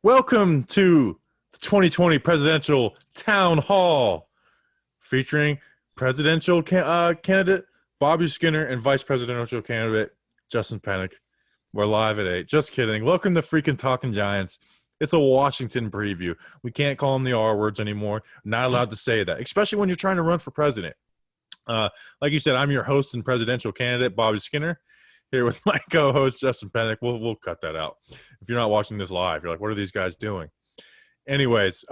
Welcome to the 2020 Presidential Town Hall featuring presidential candidate Bobby Skinner and vice presidential candidate Justin Penick. We're live at 8. Just kidding. Welcome to freaking Talking Giants. It's a Washington preview. We can't call them the R words anymore. Not allowed to say that, especially when you're trying to run for president. Like you said, I'm your host and presidential candidate, Bobby Skinner, here with my co-host, Justin Penick. We'll cut that out. If you're not watching this live, you're like, what are these guys doing? Anyways,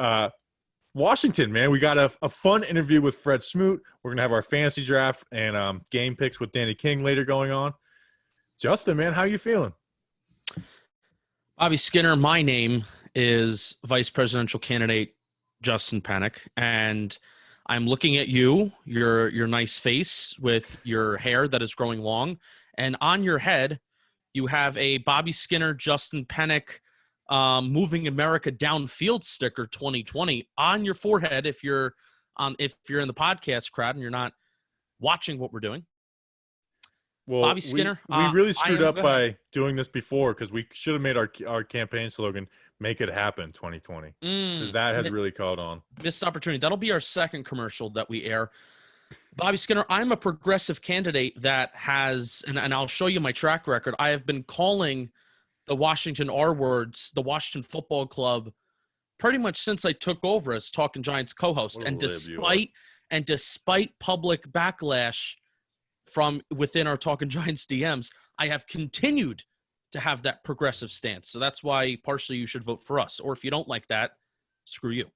Washington, man, we got a fun interview with Fred Smoot. We're going to have our fantasy draft and game picks with Danny King later going on. Justin, man, how you feeling? Bobby Skinner, my name is vice presidential candidate Justin Penick, and I'm looking at your nice face with your hair that is growing long, and on your head, you have a Bobby Skinner, Justin Penick, moving America downfield sticker 2020 on your forehead. If you're in the podcast crowd and you're not watching what we're doing. Well, Bobby Skinner, we really screwed up by doing this before because we should have made our campaign slogan "Make It Happen 2020" because that has really caught on. Missed opportunity. That'll be our second commercial that we air. Bobby Skinner, I'm a progressive candidate that has, and I'll show you my track record. I have been calling the Washington R words, the Washington Football Club, pretty much since I took over as Talking Giants co-host. And despite public backlash from within our Talking Giants DMs, I have continued to have that progressive stance. So that's why partially you should vote for us. Or if you don't like that, screw you.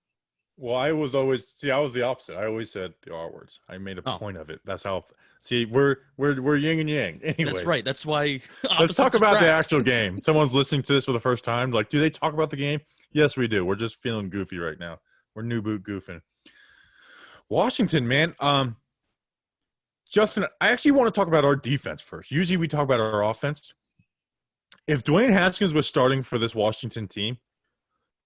Well, I was the opposite. I always said the R words. I made a point of it. That's how. See, we're yin and yang. Anyways, that's right. That's why. Let's talk about the actual game. Someone's listening to this for the first time. Like, do they talk about the game? Yes, we do. We're just feeling goofy right now. We're new boot goofing. Washington, man. Justin, I actually want to talk about our defense first. Usually we talk about our offense. If Dwayne Haskins was starting for this Washington team,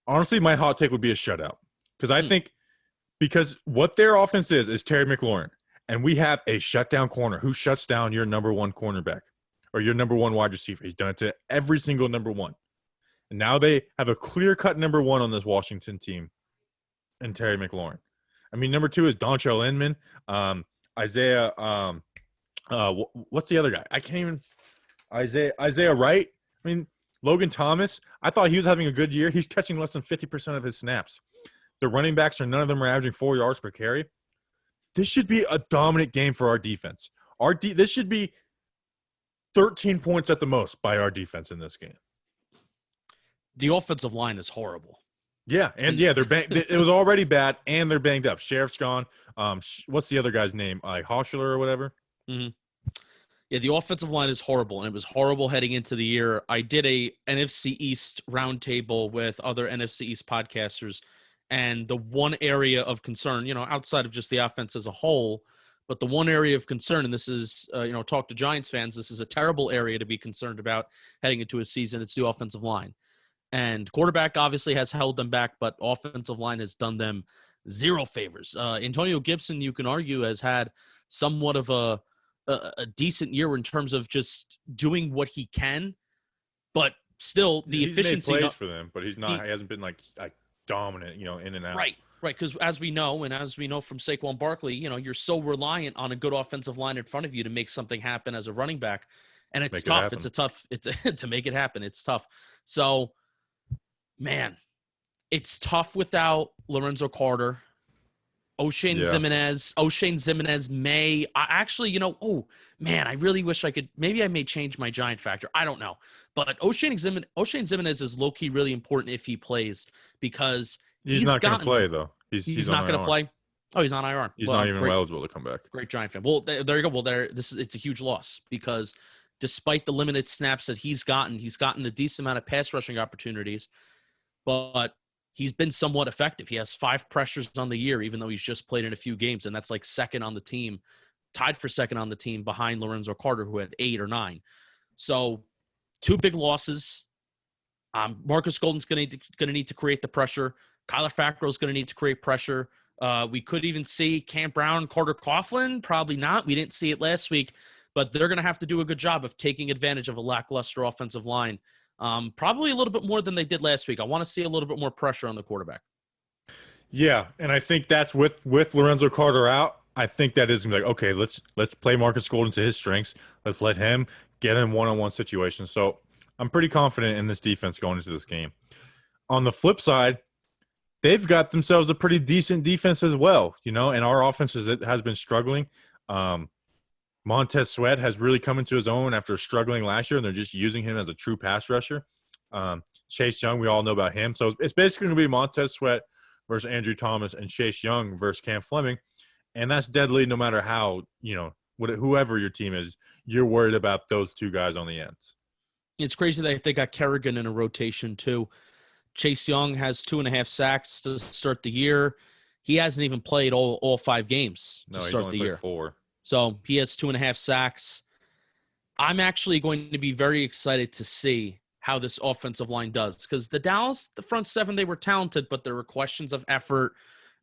honestly, my hot take would be a shutout. Because I think what their offense is Terry McLaurin. And we have a shutdown corner who shuts down your number one cornerback or your number one wide receiver. He's done it to every single number one. And now they have a clear-cut number one on this Washington team and Terry McLaurin. I mean, number two is Dontrell Inman. Isaiah, what's the other guy? I can't even – Isaiah Wright. I mean, Logan Thomas. I thought he was having a good year. He's catching less than 50% of his snaps. The running backs none of them are averaging 4 yards per carry. This should be a dominant game for our defense. This should be 13 points at the most by our defense in this game. The offensive line is horrible. Yeah, it was already bad, and they're banged up. Sheriff's gone. What's the other guy's name? Hoschler or whatever? Mm-hmm. Yeah, the offensive line is horrible, and it was horrible heading into the year. I did a NFC East roundtable with other NFC East podcasters, and the one area of concern, outside of just the offense as a whole, but the one area of concern, and this is, talk to Giants fans, this is a terrible area to be concerned about heading into a season. It's the offensive line. And quarterback obviously has held them back, but offensive line has done them zero favors. Antonio Gibson, you can argue, has had somewhat of a decent year in terms of just doing what he can, but still the efficiency. He's made plays for them, but he's not. He hasn't been like dominant, in and out. Right. Because as we know from Saquon Barkley, you're so reliant on a good offensive line in front of you to make something happen as a running back, and it's tough. It's to make it happen. It's tough. So, man, it's tough without Lorenzo Carter. O'Shane Ximines may – I really wish I could – maybe I may change my Giant factor. I don't know. But O'Shane Ximines is low-key really important if he plays because he's not going to play, though. He's not going to play? Oh, he's on IR. He's not even eligible to come back. Great Giant fan. Well, there you go. Well, it's a huge loss because despite the limited snaps that he's gotten a decent amount of pass rushing opportunities, but – he's been somewhat effective. He has 5 pressures on the year, even though he's just played in a few games, and that's like second on the team, tied for second on the team behind Lorenzo Carter, who had 8 or 9. So 2 big losses. Marcus Golden's going to need to create the pressure. Kyler Fackrell's going to need to create pressure. We could even see Cam Brown, Carter Coughlin. Probably not. We didn't see it last week, but they're going to have to do a good job of taking advantage of a lackluster offensive line Probably a little bit more than they did last week. I want to see a little bit more pressure on the quarterback. Yeah, and I think that's with Lorenzo Carter out. I think that is gonna be like, okay, let's play Marcus Golden to his strengths. Let's let him get in one-on-one situations. So I'm pretty confident in this defense going into this game. On the flip side, they've got themselves a pretty decent defense as well, and our offense has been struggling. Montez Sweat has really come into his own after struggling last year, and they're just using him as a true pass rusher. Chase Young, we all know about him. So it's basically going to be Montez Sweat versus Andrew Thomas and Chase Young versus Cam Fleming. And that's deadly no matter how, whoever your team is, you're worried about those two guys on the ends. It's crazy that they got Kerrigan in a rotation too. Chase Young has 2.5 sacks to start the year. He hasn't even played all 5 games to start the year. 4. So he has 2.5 sacks. I'm actually going to be very excited to see how this offensive line does, because the front 7, they were talented, but there were questions of effort.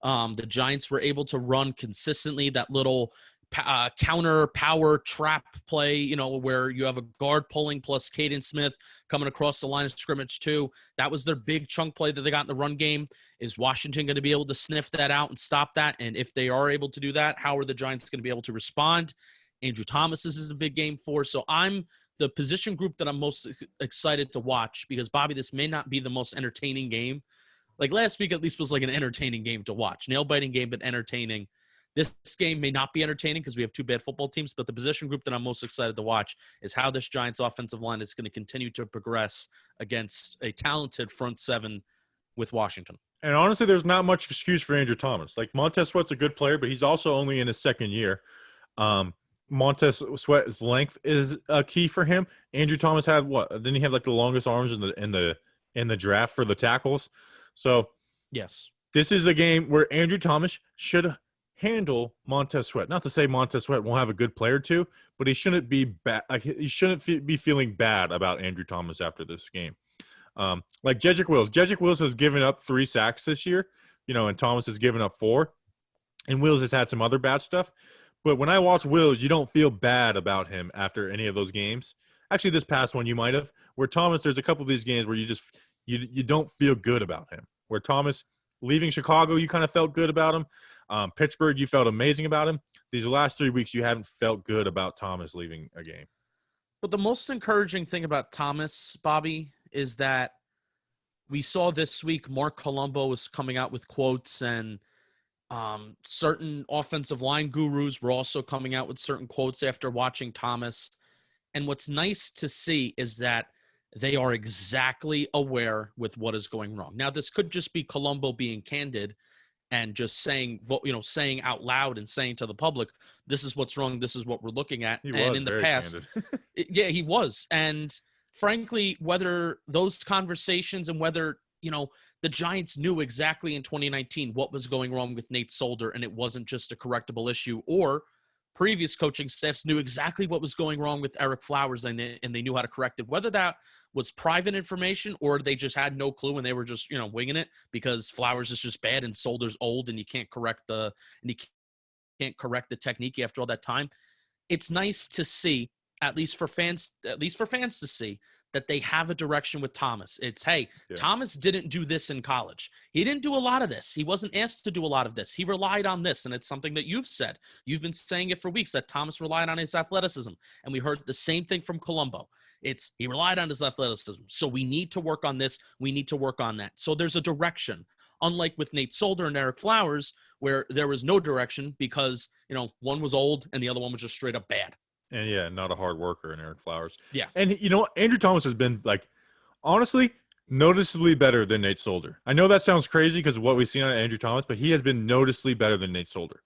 The Giants were able to run consistently that little counter power trap play, where you have a guard pulling plus Caden Smith coming across the line of scrimmage too. That was their big chunk play that they got in the run game. Is Washington going to be able to sniff that out and stop that? And if they are able to do that, how are the Giants going to be able to respond? Andrew Thomas is a big game for. So I'm the position group that I'm most excited to watch, because, Bobby, this may not be the most entertaining game. Like last week at least was like an entertaining game to watch. Nail-biting game, but entertaining. This game may not be entertaining because we have 2 bad football teams, but the position group that I'm most excited to watch is how this Giants offensive line is going to continue to progress against a talented front 7 with Washington. And honestly, there's not much excuse for Andrew Thomas. Like, Montez Sweat's a good player, but he's also only in his second year. Montez Sweat's length is a key for him. Andrew Thomas had what? Didn't he have like the longest arms in the draft for the tackles? So yes, this is the game where Andrew Thomas should handle Montez Sweat. Not to say Montez Sweat won't have a good player too, but he shouldn't be bad. Like, he shouldn't be feeling bad about Andrew Thomas after this game. Like Jedrick Wills. Jedrick Wills has given up 3 sacks this year, and Thomas has given up 4. And Wills has had some other bad stuff. But when I watch Wills, you don't feel bad about him after any of those games. Actually, this past one you might have. Where Thomas, there's a couple of these games where you don't feel good about him. Where Thomas leaving Chicago, you kind of felt good about him. Pittsburgh, you felt amazing about him. These last 3 weeks, you haven't felt good about Thomas leaving a game. But the most encouraging thing about Thomas, Bobby, is that we saw this week Mark Colombo was coming out with quotes, and certain offensive line gurus were also coming out with certain quotes after watching Thomas. And what's nice to see is that they are exactly aware with what is going wrong. Now, this could just be Colombo being candid and just saying out loud and saying to the public, this is what's wrong, this is what we're looking at. And in the past, yeah, he was. And frankly, whether those conversations and whether, the Giants knew exactly in 2019 what was going wrong with Nate Solder, and it wasn't just a correctable issue, or previous coaching staffs knew exactly what was going wrong with Eric Flowers, and they knew how to correct it. Whether that was private information or they just had no clue and they were just, winging it because Flowers is just bad and Solder's old and you can't correct the technique after all that time. It's nice to see, at least for fans to see, that they have a direction with Thomas. It's, hey, yeah. Thomas didn't do this in college. He didn't do a lot of this. He wasn't asked to do a lot of this. He relied on this, and it's something that you've said. You've been saying it for weeks, that Thomas relied on his athleticism, and we heard the same thing from Colombo. He relied on his athleticism. So we need to work on this. We need to work on that. So there's a direction, unlike with Nate Solder and Eric Flowers, where there was no direction because, one was old and the other one was just straight up bad. And, yeah, not a hard worker in Eric Flowers. Yeah. And, Andrew Thomas has been, honestly, noticeably better than Nate Solder. I know that sounds crazy because of what we've seen on Andrew Thomas, but he has been noticeably better than Nate Solder.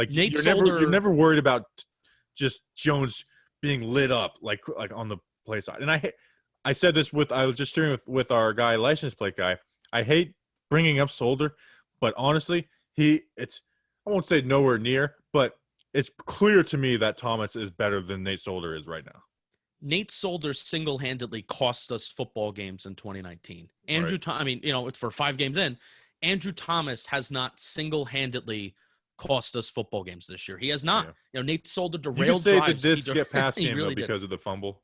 You're never worried about just Jones being lit up, like on the play side. And I said this I was just steering with our guy, license plate guy. I hate bringing up Solder, but honestly, I won't say nowhere near, but it's clear to me that Thomas is better than Nate Solder is right now. Nate Solder single-handedly cost us football games in 2019. It's for 5 games in. Andrew Thomas has not single-handedly cost us football games this year. He has not. Yeah. Nate Solder derailed drives. Did this get past him, really because of the fumble?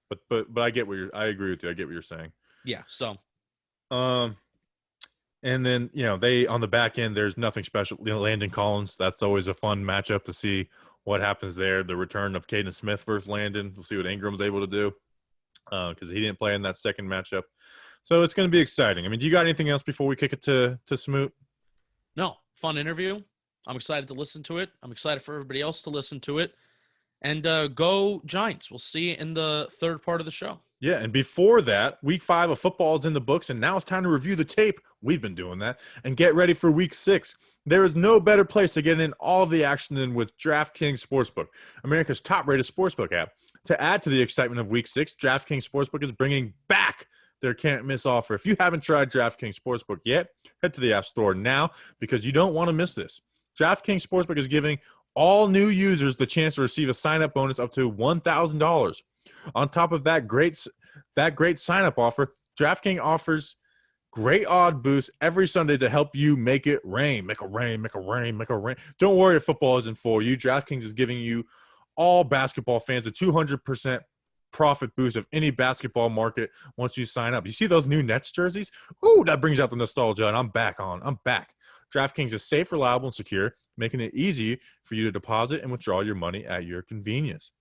But I agree with you. I get what you're saying. Yeah. So. And then, they on the back end, there's nothing special. Landon Collins, that's always a fun matchup to see what happens there. The return of Caden Smith versus Landon. We'll see what Ingram's able to do because he didn't play in that second matchup. So it's going to be exciting. I mean, do you got anything else before we kick it to Smoot? No. Fun interview. I'm excited to listen to it. I'm excited for everybody else to listen to it. And go Giants. We'll see you in the third part of the show. Yeah, and before that, week 5 of football is in the books, and now it's time to review the tape. We've been doing that. And get ready for week 6. There is no better place to get in all of the action than with DraftKings Sportsbook, America's top-rated sportsbook app. To add to the excitement of week 6, DraftKings Sportsbook is bringing back their can't-miss offer. If you haven't tried DraftKings Sportsbook yet, head to the App Store now because you don't want to miss this. DraftKings Sportsbook is giving all new users the chance to receive a sign-up bonus up to $1,000. On top of that great sign-up offer, DraftKings offers great odd boosts every Sunday to help you make it rain. Make it rain, make it rain, make it rain. Don't worry if football isn't for you. DraftKings is giving you all basketball fans a 200% profit boost of any basketball market once you sign up. You see those new Nets jerseys? Ooh, that brings out the nostalgia, and I'm back. DraftKings is safe, reliable, and secure, making it easy for you to deposit and withdraw your money at your convenience.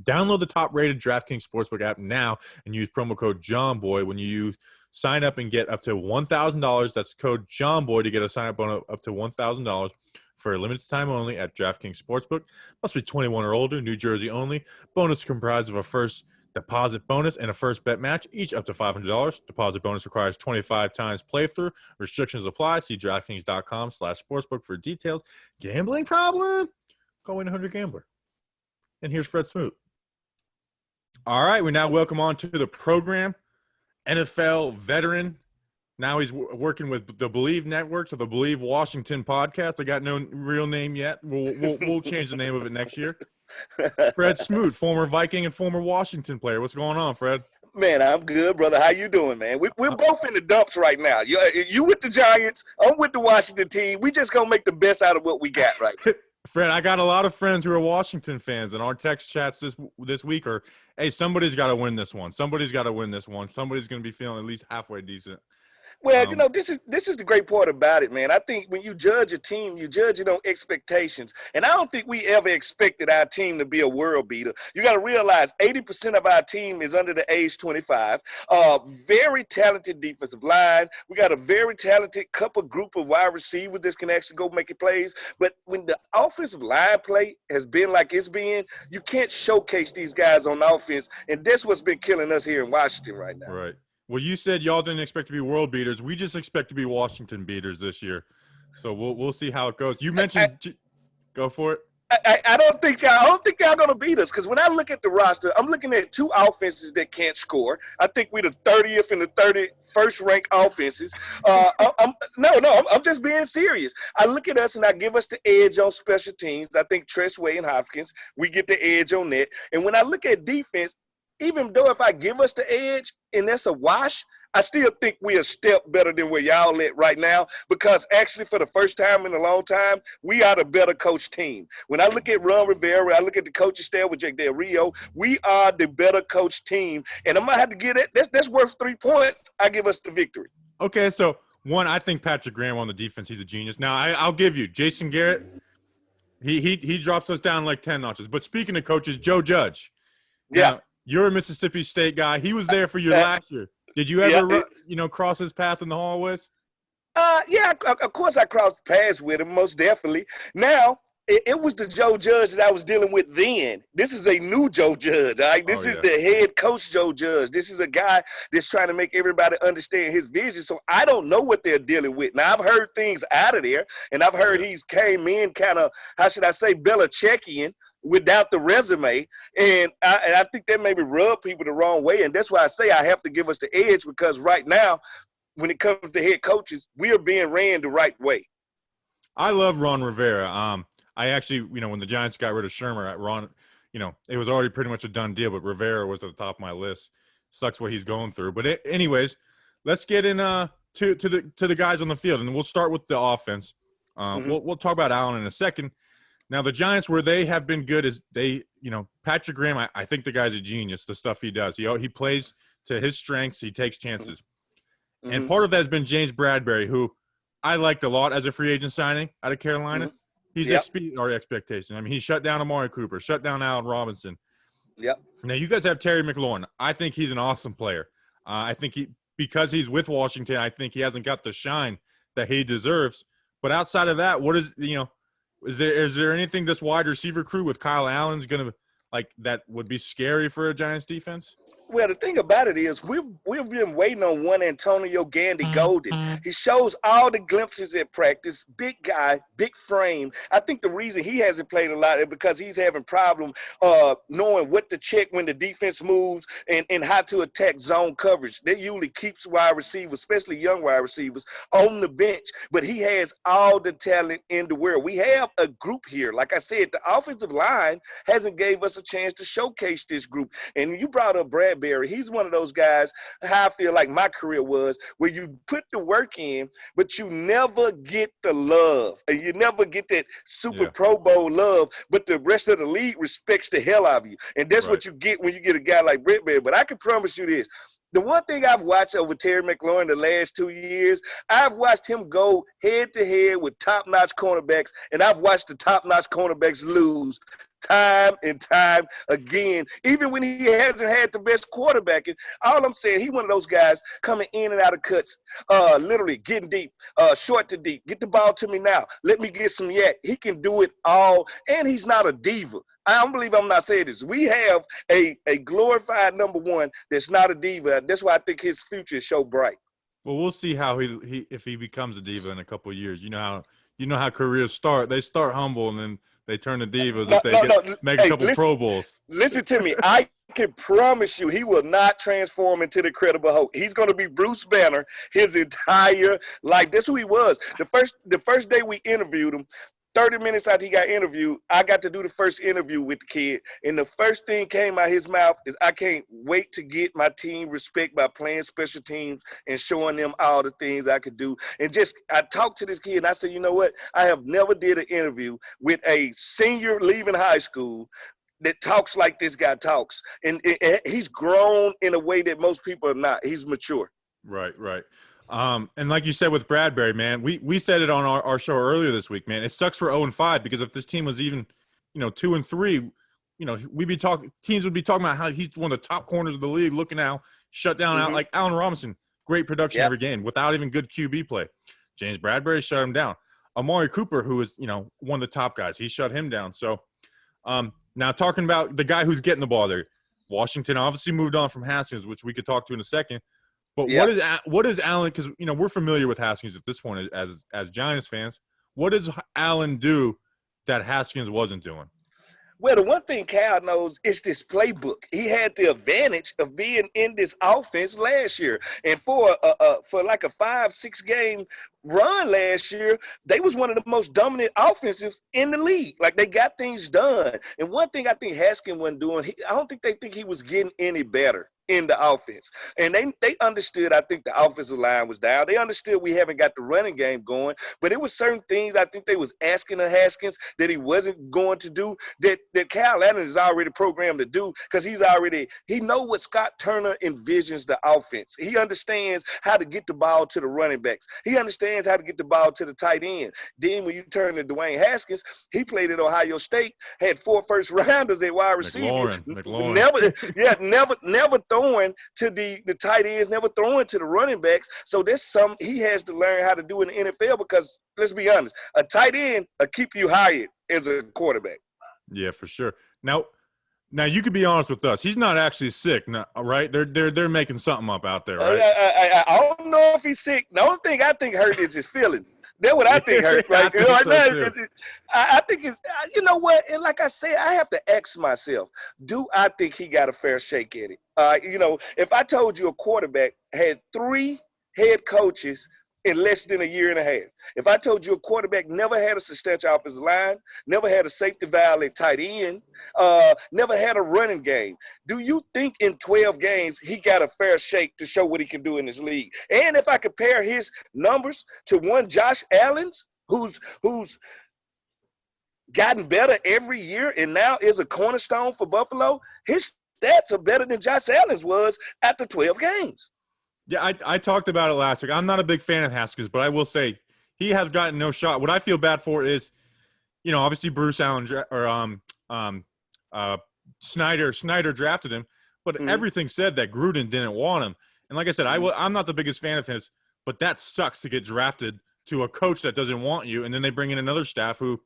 Download the top-rated DraftKings Sportsbook app now and use promo code JOHNBOY when you sign up and get up to $1,000. That's code JOHNBOY to get a sign-up bonus up to $1,000 for a limited time only at DraftKings Sportsbook. Must be 21 or older, New Jersey only. Bonus comprised of a first deposit bonus and a first bet match, each up to $500. Deposit bonus requires 25 times playthrough. Restrictions apply. See DraftKings.com/sportsbook for details. Gambling problem? Call 1-800-GAMBLER. And here's Fred Smoot. All right, we now welcome on to the program, NFL veteran. Now he's working with the Bleav Network, so the Bleav Washington podcast. I got no real name yet. We'll change the name of it next year. Fred Smoot, former Viking and former Washington player. What's going on, Fred? Man, I'm good, brother. How you doing, man? We're both in the dumps right now. You with the Giants, I'm with the Washington team. We just gonna make the best out of what we got right now. Fred, I got a lot of friends who are Washington fans, and our text chats this week are, hey, somebody's got to win this one. Somebody's got to win this one. Somebody's going to be feeling at least halfway decent. Well, this is the great part about it, man. I think when you judge a team, you judge it on expectations. And I don't think we ever expected our team to be a world beater. You got to realize 80% of our team is under the age 25. Very talented defensive line. We got a very talented group of wide receivers that can actually go make it plays. But when the offensive line play has been like it's been, you can't showcase these guys on offense. And that's what's been killing us here in Washington right now. Right. Well, you said y'all didn't expect to be world beaters. We just expect to be Washington beaters this year. So we'll see how it goes. You mentioned go for it. I don't think y'all gonna beat us, because when I look at the roster, I'm looking at two offenses that can't score. I think we're the 30th and the 31st ranked offenses. I'm just being serious. I look at us and I give us the edge on special teams. I think Tressway and Hopkins, we get the edge on that. And when I look at defense, even though if I give us the edge and that's a wash, I still think we're a step better than where y'all at right now, because actually for the first time in a long time, we are the better coach team. When I look at Ron Rivera, I look at the coaching staff with Jake Del Rio, we are the better coach team. And I'm going to have to get it. That's worth 3 points. I give us the victory. Okay, so one, I think Patrick Graham on the defense, he's a genius. Now, I'll give you, Jason Garrett, he drops us down like 10 notches. But speaking of coaches, Joe Judge. Yeah. Now, you're a Mississippi State guy. He was there for you last year. Did you ever, cross his path in the hallways? Yeah, of course I crossed paths with him, most definitely. Now, it was the Joe Judge that I was dealing with then. This is a new Joe Judge, all right? This is the head coach Joe Judge. This is a guy that's trying to make everybody understand his vision. So I don't know what they're dealing with. Now, I've heard things out of there, and I've heard he's came in kind of, how should I say, Belichickian, without the resume, and I think that maybe rub people the wrong way, and that's why I say I have to give us the edge, because right now, when it comes to head coaches, we are being ran the right way. I love Ron Rivera. I actually, when the Giants got rid of Shermer, Ron, it was already pretty much a done deal, but Rivera was at the top of my list. Sucks what he's going through, but anyways, let's get in to the guys on the field, and we'll start with the offense. We'll talk about Allen in a second. Now, the Giants, where they have been good, is Patrick Graham, I think the guy's a genius, the stuff he does. He plays to his strengths. He takes chances. Mm-hmm. And part of that has been James Bradberry, who I liked a lot as a free agent signing out of Carolina. Mm-hmm. He's exceeded our expectations. I mean, he shut down Amari Cooper, shut down Allen Robinson. Yep. Now, you guys have Terry McLaurin. I think he's an awesome player. I think because he's with Washington, I think he hasn't got the shine that he deserves. But outside of that, what is there anything this wide receiver crew with Kyle Allen's going to that would be scary for a Giants defense? Well, the thing about it is we've been waiting on one Antonio Gandy Golden. He shows all the glimpses at practice. Big guy, big frame. I think the reason he hasn't played a lot is because he's having problem knowing what to check when the defense moves and how to attack zone coverage. That usually keeps wide receivers, especially young wide receivers, on the bench. But he has all the talent in the world. We have a group here. Like I said, the offensive line hasn't gave us a chance to showcase this group. And you brought up Bradberry. He's one of those guys, how I feel like my career was, where you put the work in, but you never get the love. And you never get that super Pro Bowl love, but the rest of the league respects the hell out of you. And that's what you get when you get a guy like Bradberry. But I can promise you this. The one thing I've watched over Terry McLaurin the last 2 years, I've watched him go head-to-head with top-notch cornerbacks, and I've watched the top-notch cornerbacks lose time and time again, even when he hasn't had the best quarterback. And all I'm saying, he's one of those guys coming in and out of cuts, literally getting deep, short to deep. Get the ball to me now. Let me get some yak. He can do it all, and he's not a diva. I don't believe I'm not saying this. We have a glorified number one that's not a diva. That's why I think his future is so bright. Well, we'll see how if he becomes a diva in a couple of years. You know how careers start. They start humble and then they turn to divas if they make a couple Pro Bowls. Listen to me. I can promise you he will not transform into the Credible Hulk. He's going to be Bruce Banner his entire life. That's who he was. The first day we interviewed him, 30 minutes after he got interviewed, I got to do the first interview with the kid. And the first thing came out of his mouth is, I can't wait to get my team respect by playing special teams and showing them all the things I could do. And I talked to this kid and I said, you know what? I have never did an interview with a senior leaving high school that talks like this guy talks. And he's grown in a way that most people are not. He's mature. Right. And like you said with Bradberry, man, we said it on our show earlier this week, man. It sucks for 0-5 because if this team was even, 2-3, teams would be talking about how he's one of the top corners of the league, looking out, shut down out like Allen Robinson, great production every game without even good QB play. James Bradberry shut him down. Amari Cooper, who is, one of the top guys, he shut him down. So now talking about the guy who's getting the ball there, Washington obviously moved on from Haskins, which we could talk to in a second. But what is Allen? Because we're familiar with Haskins at this point as Giants fans. What does Allen do that Haskins wasn't doing? Well, the one thing Cal knows is this playbook. He had the advantage of being in this offense last year, and for like a 5-6 game run last year, they was one of the most dominant offensives in the league. Like, they got things done. And one thing I think Haskins wasn't doing, I don't think they think he was getting any better in the offense. And they understood, I think the offensive line was down. They understood we haven't got the running game going, but it was certain things I think they was asking of Haskins that he wasn't going to do that Kyle Allen is already programmed to do, because he know what Scott Turner envisions the offense. He understands how to get the ball to the running backs. He understands how to get the ball to the tight end. Then when you turn to Dwayne Haskins, he played at Ohio State, had 4 first-rounders at wide receiver. McLaurin. Never throwing to the tight ends, never throwing to the running backs. So there's some he has to learn how to do in the NFL, because let's be honest, a tight end will keep you hired as a quarterback. Yeah, for sure. Now you could be honest with us. He's not actually sick, right? They're making something up out there, right? I don't know if he's sick. The only thing I think hurt is his feeling. That's what I think hurt. Like, I think it's, you know what? And like I said, I have to ask myself, do I think he got a fair shake at it? If I told you a quarterback had 3 head coaches in less than a year and a half, if I told you a quarterback never had a substantial offensive line, never had a safety valve at tight end, never had a running game, do you think in 12 games he got a fair shake to show what he can do in this league? And if I compare his numbers to one Josh Allen's, who's gotten better every year and now is a cornerstone for Buffalo, his stats are better than Josh Allen's was after 12 games. Yeah, I talked about it last week. I'm not a big fan of Haskins, but I will say he has gotten no shot. What I feel bad for is, obviously Bruce Allen Snyder drafted him, but everything said that Gruden didn't want him. And like I said, I'm not the biggest fan of his, but that sucks to get drafted to a coach that doesn't want you, and then they bring in another staff who,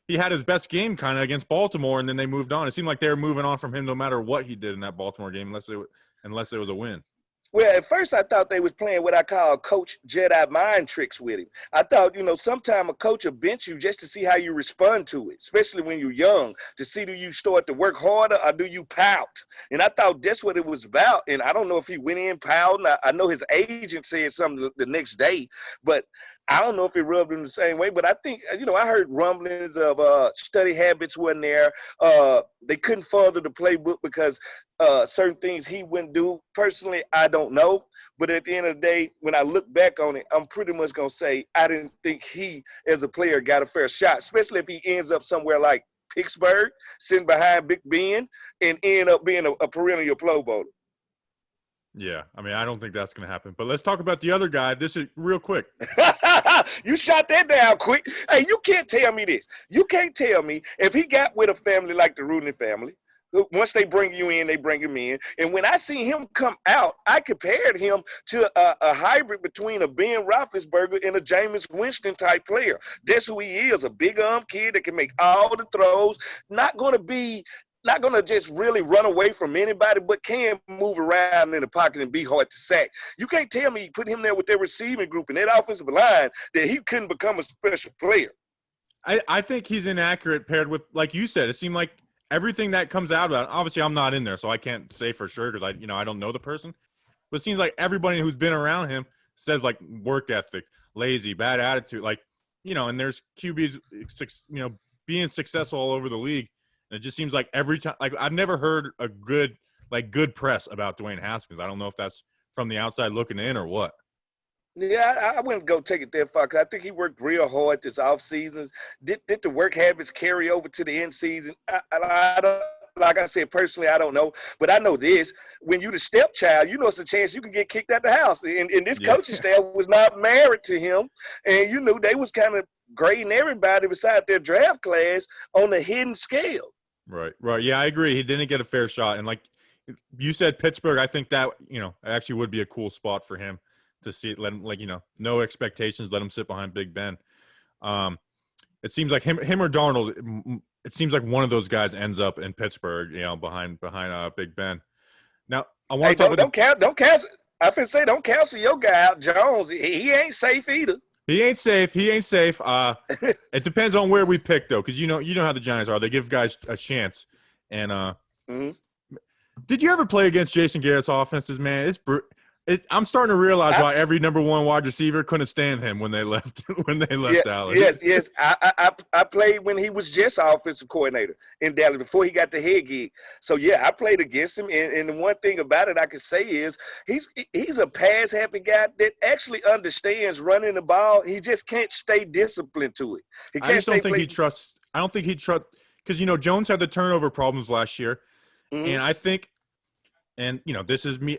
he had his best game kind of against Baltimore, and then they moved on. It seemed like they were moving on from him no matter what he did in that Baltimore game, unless it was a win. Well, at first I thought they was playing what I call coach Jedi mind tricks with him. I thought, sometime a coach will bench you just to see how you respond to it, especially when you're young, to see do you start to work harder or do you pout. And I thought that's what it was about. And I don't know if he went in pouting. I know his agent said something the next day, but I don't know if it rubbed him the same way. But I think, I heard rumblings of study habits wasn't there. They couldn't further the playbook because certain things he wouldn't do. Personally, I don't know. But at the end of the day, when I look back on it, I'm pretty much going to say I didn't think he, as a player, got a fair shot, especially if he ends up somewhere like Pittsburgh, sitting behind Big Ben, and end up being a perennial Pro Bowler. Yeah, I don't think that's going to happen. But let's talk about the other guy. This is real quick. You shot that down quick. Hey, you can't tell me this. You can't tell me if he got with a family like the Rooney family. Once they bring you in, they bring him in. And when I see him come out, I compared him to a hybrid between a Ben Roethlisberger and a Jameis Winston type player. That's who he is, a big kid that can make all the throws, not going to just really run away from anybody, but can move around in the pocket and be hard to sack. You can't tell me you put him there with their receiving group and that offensive line that he couldn't become a special player. I think he's inaccurate paired with, like you said, it seemed like everything that comes out about it, obviously I'm not in there, so I can't say for sure because I don't know the person. But it seems like everybody who's been around him says like work ethic, lazy, bad attitude, and there's QBs, being successful all over the league. And it just seems like every time, I've never heard a good press about Dwayne Haskins. I don't know if that's from the outside looking in or what. Yeah, I wouldn't go take it that far because I think he worked real hard this offseason. Did the work habits carry over to the end season? I don't, like I said, personally, I don't know. But I know this. When you the stepchild, it's a chance you can get kicked out the house. And this coaching staff was not married to him. And, they was kind of grading everybody beside their draft class on a hidden scale. Right. Yeah, I agree. He didn't get a fair shot. And like you said, Pittsburgh, I think that, actually would be a cool spot for him to see it. Let him, no expectations. Let him sit behind Big Ben. It seems like him or Darnold, it seems like one of those guys ends up in Pittsburgh, behind Big Ben. Now, I want to talk about don't cancel. I finna say, don't cancel your guy out, Jones. He ain't safe either. He ain't safe. It depends on where we pick, though, because you know how the Giants are. They give guys a chance. And did you ever play against Jason Garrett's offenses, man? I'm starting to realize why every number one wide receiver couldn't stand him when they left Dallas. Yes. I played when he was just offensive coordinator in Dallas before he got the head gig. So yeah, I played against him. And the one thing about it I can say is he's a pass happy guy that actually understands running the ball. He just can't stay disciplined to it. I don't think he trusts because Jones had the turnover problems last year, and I think, and this is me.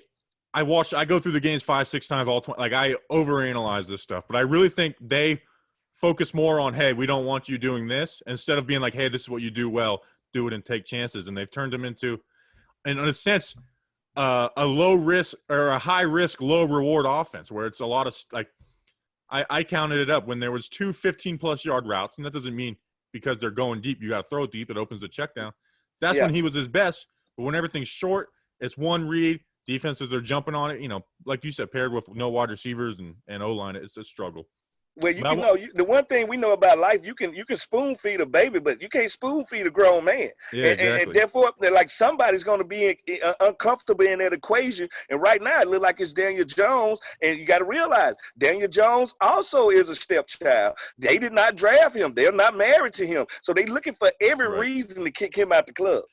I go through the games 5-6 times all 20. I overanalyze this stuff, but I really think they focus more on, hey, we don't want you doing this, instead of being like, hey, this is what you do well, do it and take chances. And they've turned them into, in a sense, a low risk or a high risk, low reward offense where it's a lot of I counted it up when there was 2 15+ yard routes, and that doesn't mean because they're going deep, you got to throw deep. It opens the check down. That's when he was his best. But when everything's short, it's one read. Defenses are jumping on it, like you said, paired with no wide receivers and O-line, it's a struggle. Well, the one thing we know about life, you can spoon feed a baby, but you can't spoon feed a grown man. Yeah, exactly. And therefore, somebody's going to be uncomfortable in that equation. And right now, it looks like it's Daniel Jones. And you got to realize, Daniel Jones also is a stepchild. They did not draft him. They're not married to him. So they're looking for every reason to kick him out the club.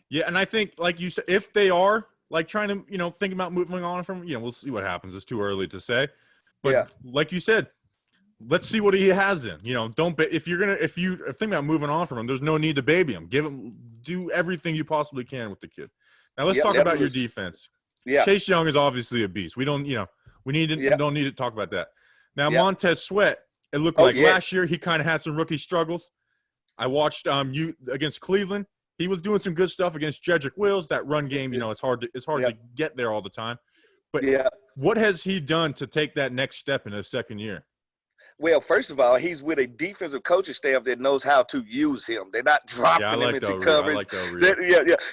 Yeah, and I think, like you said, if they are trying to, think about moving on from, we'll see what happens. It's too early to say. But like you said, let's see what he has in. Don't if you're thinking about moving on from him, there's no need to baby him. Do everything you possibly can with the kid. Now let's talk about your defense. Yeah. Chase Young is obviously a beast. We don't need to talk about that. Now Montez Sweat, it looked like last year he kind of had some rookie struggles. I watched you against Cleveland. He was doing some good stuff against Jedrick Wills. That run game, it's hard to get there all the time. But what has he done to take that next step in his second year? Well, first of all, he's with a defensive coaching staff that knows how to use him. They're not dropping him into coverage.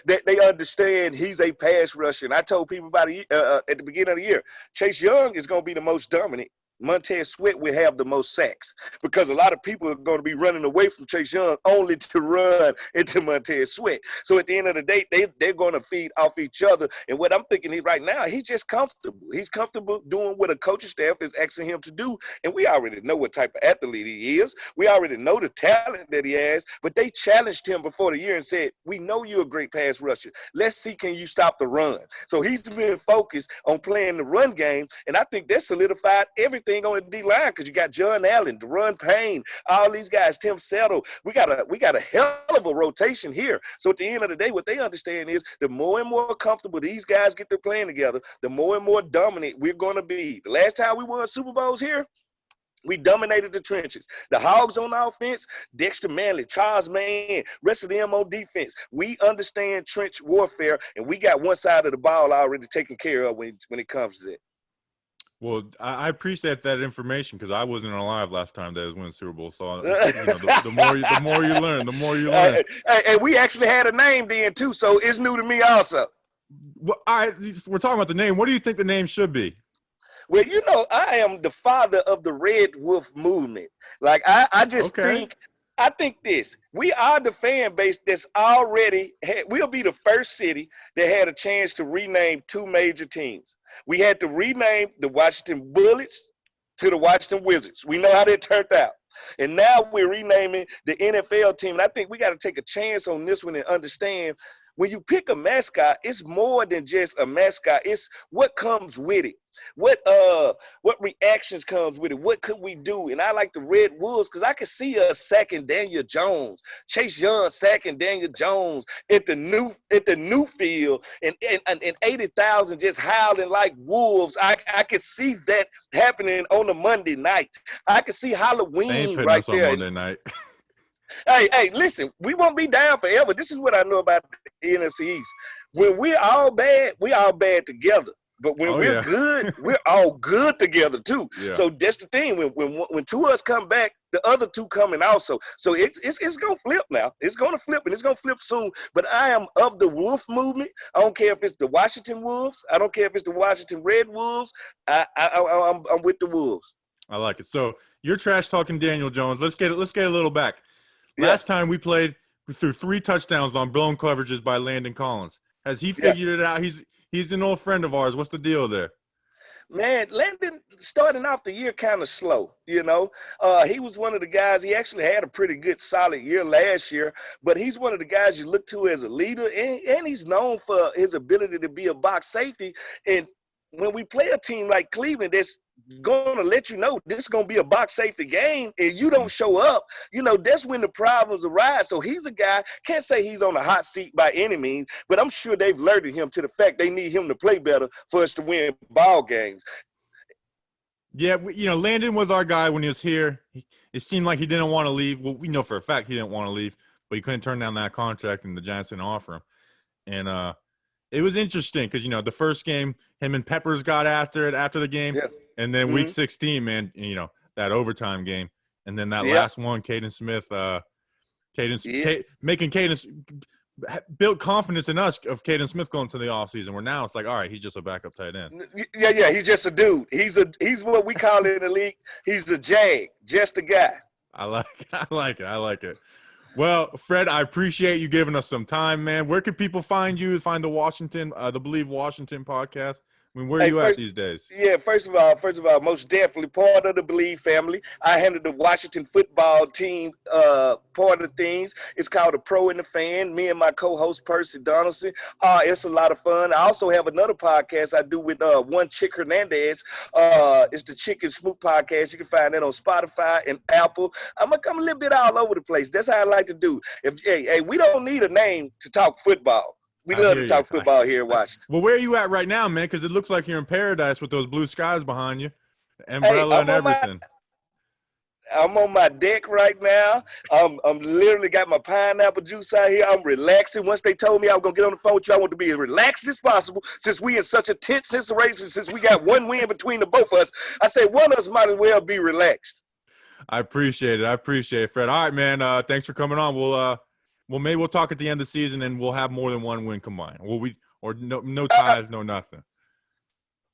They understand he's a pass rusher. And I told people about at the beginning of the year, Chase Young is going to be the most dominant. Montez Sweat will have the most sacks because a lot of people are going to be running away from Chase Young only to run into Montez Sweat. So at the end of the day, they're going to feed off each other. And what I'm thinking right now, he's just comfortable. He's comfortable doing what a coaching staff is asking him to do. And we already know what type of athlete he is. We already know the talent that he has. But they challenged him before the year and said, we know you're a great pass rusher. Let's see, can you stop the run? So he's been focused on playing the run game. And I think that solidified everything on the D-line because you got John Allen, Deron Payne, all these guys, Tim Settle. We got a hell of a rotation here. So at the end of the day, what they understand is the more and more comfortable these guys get to playing together, the more and more dominant we're going to be. The last time we won Super Bowls here, we dominated the trenches. The Hogs on offense, Dexter Manley, Charles Mann, rest of them on defense. We understand trench warfare, and we got one side of the ball already taken care of when it comes to that. Well, I appreciate that information because I wasn't alive last time they was winning Super Bowl. So the more you learn, the more you learn. And we actually had a name then too, so it's new to me also. Well, all right, we're talking about the name. What do you think the name should be? Well, I am the father of the Red Wolf movement. Like I just think. I think this. We are the fan base that's already we'll be the first city that had a chance to rename two major teams. We had to rename the Washington Bullets to the Washington Wizards. We know how that turned out. And now we're renaming the NFL team. And I think we got to take a chance on this one and understand when you pick a mascot, it's more than just a mascot. It's what comes with it. What reactions comes with it? What could we do? And I like the Red Wolves because I could see us sacking Daniel Jones, Chase Young sacking Daniel Jones at the new field, and 80,000 just howling like wolves. I could see that happening on a Monday night. I could see Halloween right there. On Monday night. Hey, listen, we won't be down forever. This is what I know about the NFC East. When we're all bad together. But when we're good, we're all good together too. Yeah. So that's the thing. When two of us come back, the other two coming also. So it's gonna flip now. It's gonna flip, and it's gonna flip soon. But I am of the Wolf movement. I don't care if it's the Washington Wolves. I don't care if it's the Washington Red Wolves. I'm with the Wolves. I like it. So you're trash talking Daniel Jones. Let's get a little back. Last time we played, we threw 3 touchdowns on blown coverages by Landon Collins. Has he figured it out? He's an old friend of ours. What's the deal there? Man, Landon starting off the year kind of slow, He was one of the guys, he actually had a pretty good solid year last year, but he's one of the guys you look to as a leader, and he's known for his ability to be a box safety. And when we play a team like Cleveland that's going to let you know this is going to be a box safety game and you don't show up, that's when the problems arise. So he's a guy, can't say he's on a hot seat by any means, but I'm sure they've alerted him to the fact they need him to play better for us to win ball games. Yeah, Landon was our guy when he was here. It seemed like he didn't want to leave. Well, we know for a fact he didn't want to leave, but he couldn't turn down that contract and the Giants didn't offer him. And it was interesting because, the first game, him and Peppers got after it after the game. Yeah. And then week 16, man, that overtime game. And then that last one, Caden Smith, making Caden built confidence in us of Caden Smith going to the offseason, where now it's like, all right, he's just a backup tight end. Yeah, he's just a dude. He's what we call in the league, he's a jag, just a guy. I like it. Well, Fred, I appreciate you giving us some time, man. Where can people find you? Find the Bleav Washington podcast? I mean, where are you at these days? Yeah, first of all, most definitely part of the Bleav family. I handle the Washington football team part of things. It's called The Pro and the Fan. Me and my co-host Percy Donaldson. It's a lot of fun. I also have another podcast I do with One Chick Hernandez. It's the Chick and Smoot podcast. You can find that on Spotify and Apple. I'm a little bit all over the place. That's how I like to do. Hey, we don't need a name to talk football. We love to talk football here in Washington. Well, where are you at right now, man? Because it looks like you're in paradise with those blue skies behind you, umbrella and everything. I'm on my deck right now. I'm literally got my pineapple juice out here. I'm relaxing. Once they told me I was going to get on the phone with you, I want to be as relaxed as possible since we in such a tense situation, since we got one win between the both of us. I said one of us might as well be relaxed. I appreciate it, Fred. All right, man. Thanks for coming on. Maybe we'll talk at the end of the season, and we'll have more than one win combined. No ties, no nothing.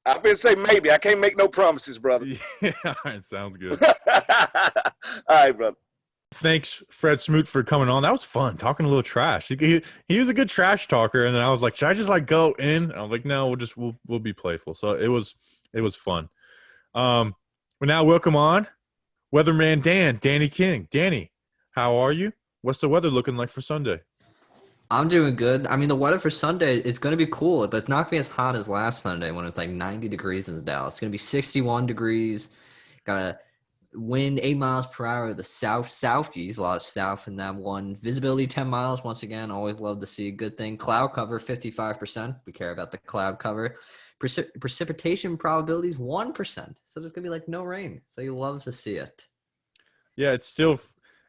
I've been saying maybe. I can't make no promises, brother. Yeah, all right, sounds good. All right, brother. Thanks, Fred Smoot, for coming on. That was fun, talking a little trash. He was a good trash talker, and then I was like, should I just go in? And I was like, no, we'll be playful. So it was fun. But now welcome on Weatherman Danny King. Danny, how are you? What's the weather looking like for Sunday? I'm doing good. I mean, the weather for Sunday is going to be cool, but it's not going to be as hot as last Sunday when it was like 90 degrees in Dallas. It's going to be 61 degrees. Got a wind 8 miles per hour. The southeast, a lot of south in that one. Visibility 10 miles. Once again, always love to see a good thing. Cloud cover 55%. We care about the cloud cover. Precipitation probabilities 1%. So there's going to be no rain. So you love to see it. Yeah, it's still.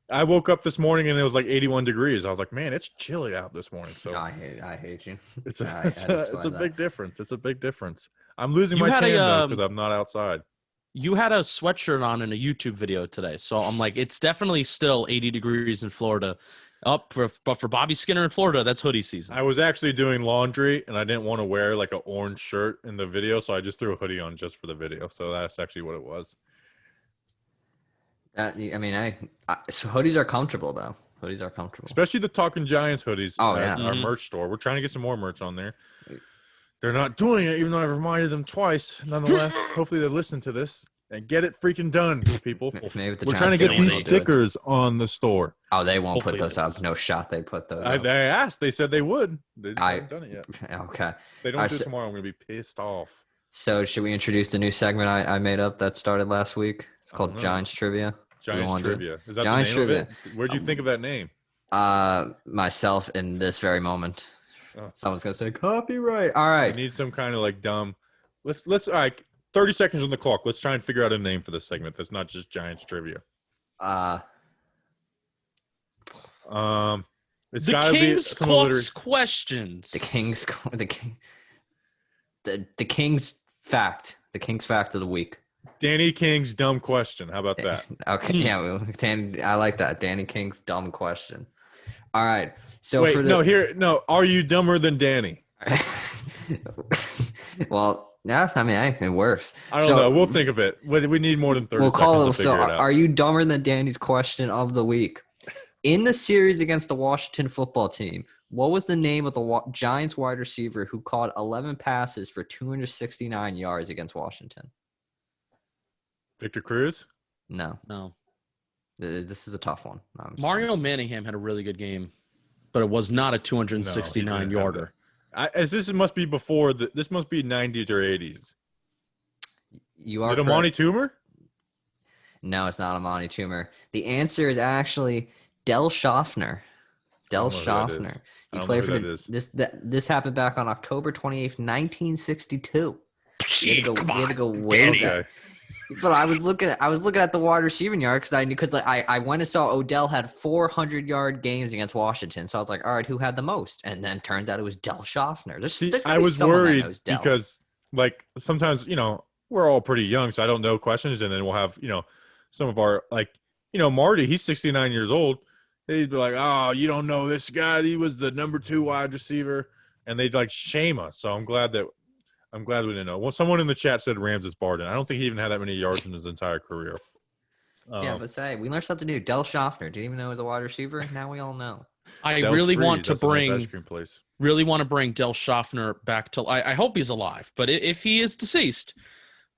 I woke up this morning and it was 81 degrees. I was like, man, it's chilly out this morning. So I hate you. It's a big difference. It's a big difference. I'm losing my tan though because I'm not outside. You had a sweatshirt on in a YouTube video today, so I'm like, it's definitely still 80 degrees in Florida. But for Bobby Skinner in Florida, that's hoodie season. I was actually doing laundry and I didn't want to wear an orange shirt in the video, so I just threw a hoodie on just for the video. So that's actually what it was. So hoodies are comfortable though. Hoodies are comfortable, especially the Talking Giants hoodies. Our merch store. We're trying to get some more merch on there. They're not doing it, even though I've reminded them twice. Nonetheless, hopefully they listen to this and get it freaking done, people. We're trying to get these stickers on the store. Oh, they won't put those out. No shot they put those out. They asked. They said they would. They just haven't done it yet. Okay. If they don't do it tomorrow, I'm going to be pissed off. So should we introduce the new segment I made up that started last week? It's called Giants Trivia. Giants Trivia. Is that Giants the name Trivia. of it? Where'd you think of that name? Myself in this very moment. Oh. Someone's gonna say copyright. All right. I need some kind of dumb. Let's all right. 30 seconds on the clock. Let's try and figure out a name for this segment that's not just Giants Trivia. It's the gotta King's be Club's questions. The King's fact. The King's fact of the week. Danny King's dumb question. How about that? Okay, yeah, I like that. Danny King's dumb question. All right. So are you dumber than Danny? Well, yeah, it works. I don't know. We'll think of it. We need more than 30 seconds to figure it out. Are you dumber than Danny's question of the week? In the series against the Washington football team, what was the name of the Giants wide receiver who caught 11 passes for 269 yards against Washington? Victor Cruz? No. This is a tough one. Mario Manningham had a really good game, but it was not a 269-yarder. This must be before this must be 90s or 80s. You are. Is it Amani Toomer? No, it's not Amani Toomer. The answer is actually Del Schaffner. Del Schaffner. He played for this happened back on October 28th, 1962. Gee, we had to go way back. But I was looking at the wide receiving yard because I went and saw Odell had 400-yard games against Washington. So I was like, all right, who had the most? And then turned out it was Del Schaffner. I was worried because sometimes we're all pretty young, so I don't know questions, and then we'll have some of our Marty. He's 69 years old. He'd be like, oh, you don't know this guy. He was the number 2 wide receiver, and they'd shame us. So I'm glad we didn't know. Well, someone in the chat said Ramses Barden. I don't think he even had that many yards in his entire career. Yeah, but we learned something new. Del Schaffner. Do you even know he was a wide receiver? Now we all know. I Del's really Freeze, want to that's a nice bring ice cream place. really want to bring Del Schaffner back to. I hope he's alive, but if he is deceased,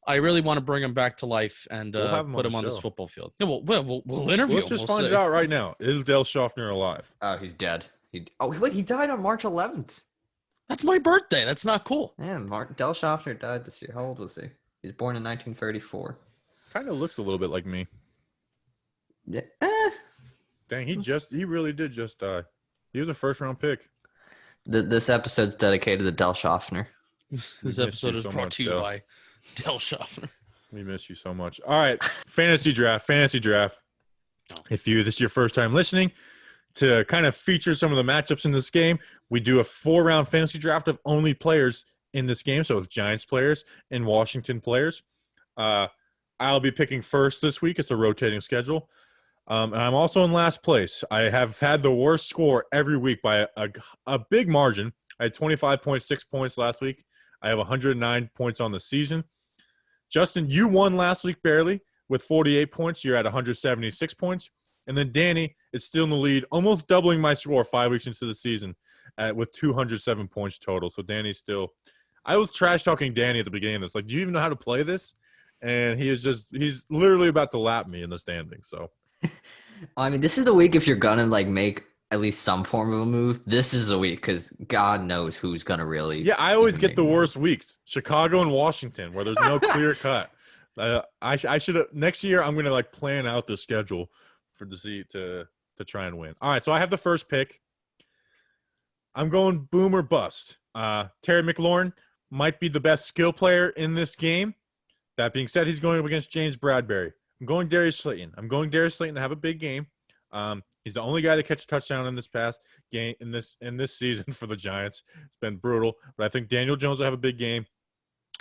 I really want to bring him back to life and We'll have him put on him the on this show. football field. Yeah, we'll interview Let's him. just We'll find see. it out right now. Is Del Schaffner alive? Oh, he's dead. Wait, he died on March 11th. That's my birthday. That's not cool. Yeah, Del Schaffner died this year. How old was he? He was born in 1934. Kind of looks a little bit like me. Yeah. Dang, he really did just die. He was a first-round pick. This episode's dedicated to Del Schaffner. This episode is so brought much, to you Del. by Del Schaffner. We miss you so much. All right, fantasy draft. If this is your first time listening, to kind of feature some of the matchups in this game, we do a 4-round fantasy draft of only players in this game. So it's Giants players and Washington players. I'll be picking first this week. It's a rotating schedule. And I'm also in last place. I have had the worst score every week by a big margin. I had 25.6 points last week. I have 109 points on the season. Justin, you won last week barely with 48 points. You're at 176 points. And then Danny is still in the lead, almost doubling my score 5 weeks into the season with 207 points total. So Danny's still – I was trash-talking Danny at the beginning of this. Like, do you even know how to play this? And he's literally about to lap me in the standings. So, I mean, this is the week if you're going to, like, make at least some form of a move. This is the week because God knows who's going to really – yeah, I always get the make worst weeks. Chicago and Washington where there's no clear cut. I should have – next year I'm going to, like, plan out the schedule to try and win. All right, so I have the first pick. I'm going boom or bust. Terry McLaurin might be the best skill player in this game. That being said, he's going up against James Bradberry. I'm going Darius Slayton. I'm going Darius Slayton to have a big game. He's the only guy to catch a touchdown in this past game in this season for the Giants. It's been brutal, but I think Daniel Jones will have a big game.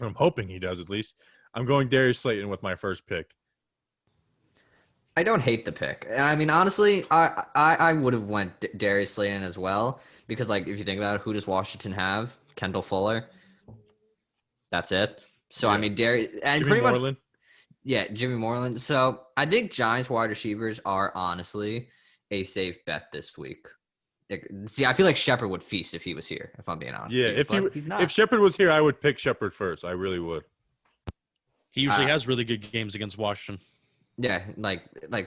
I'm hoping he does at least. I'm going Darius Slayton with my first pick. I don't hate the pick. I mean, honestly, I would have went Darius Slayton as well because, like, if you think about it, who does Washington have? Kendall Fuller. That's it. So, Yeah. I mean, Darius and Jimmy pretty Moreland. much, yeah, Jimmy Moreland. So, I think Giants wide receivers are honestly a safe bet this week. See, I feel like Shepard would feast if he was here, if I'm being honest. Yeah, He's not. if Shepard was here, I would pick Shepard first. I really would. He usually has really good games against Washington. Yeah,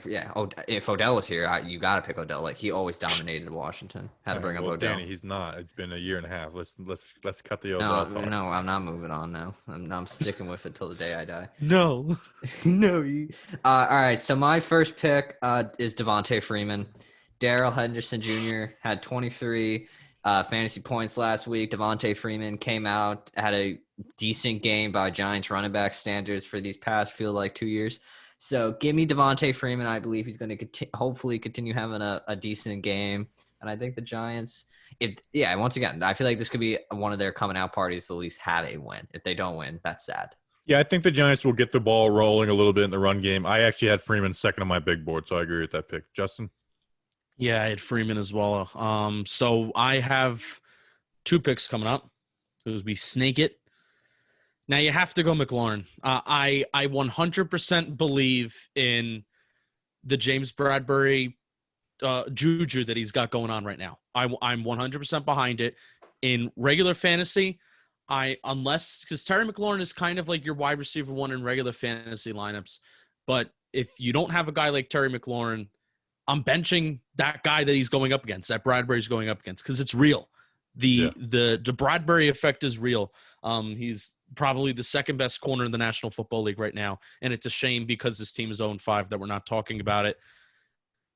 yeah. If Odell was here, you got to pick Odell. Like, he always dominated Washington. Had to bring up Odell. Danny, he's not. It's been a year and a half. Let's cut the No, Odell talk. no, I'm not moving on now. I'm sticking with it till the day I die. No. No. All right. So my first pick is Devonta Freeman. Darrell Henderson Jr. had 23 fantasy points last week. Devonta Freeman came out, had a decent game by Giants running back standards for these past 2 years. So give me Devonta Freeman. I believe he's going to hopefully continue having a decent game. And I think the Giants, once again, I feel like this could be one of their coming out parties to at least have a win. If they don't win, that's sad. Yeah, I think the Giants will get the ball rolling a little bit in the run game. I actually had Freeman second on my big board, so I agree with that pick. Justin? Yeah, I had Freeman as well. So I have 2 picks coming up. It was we snake it. Now you have to go McLaurin. I 100% believe in the James Bradberry juju that he's got going on right now. I'm 100% behind it. In regular fantasy, because Terry McLaurin is kind of like your wide receiver one in regular fantasy lineups. But if you don't have a guy like Terry McLaurin, I'm benching that guy that he's going up against, that Bradbury's going up against, because it's real. The Bradbury effect is real. He's probably the second best corner in the National Football League right now, and it's a shame because this team is 0-5 that we're not talking about it.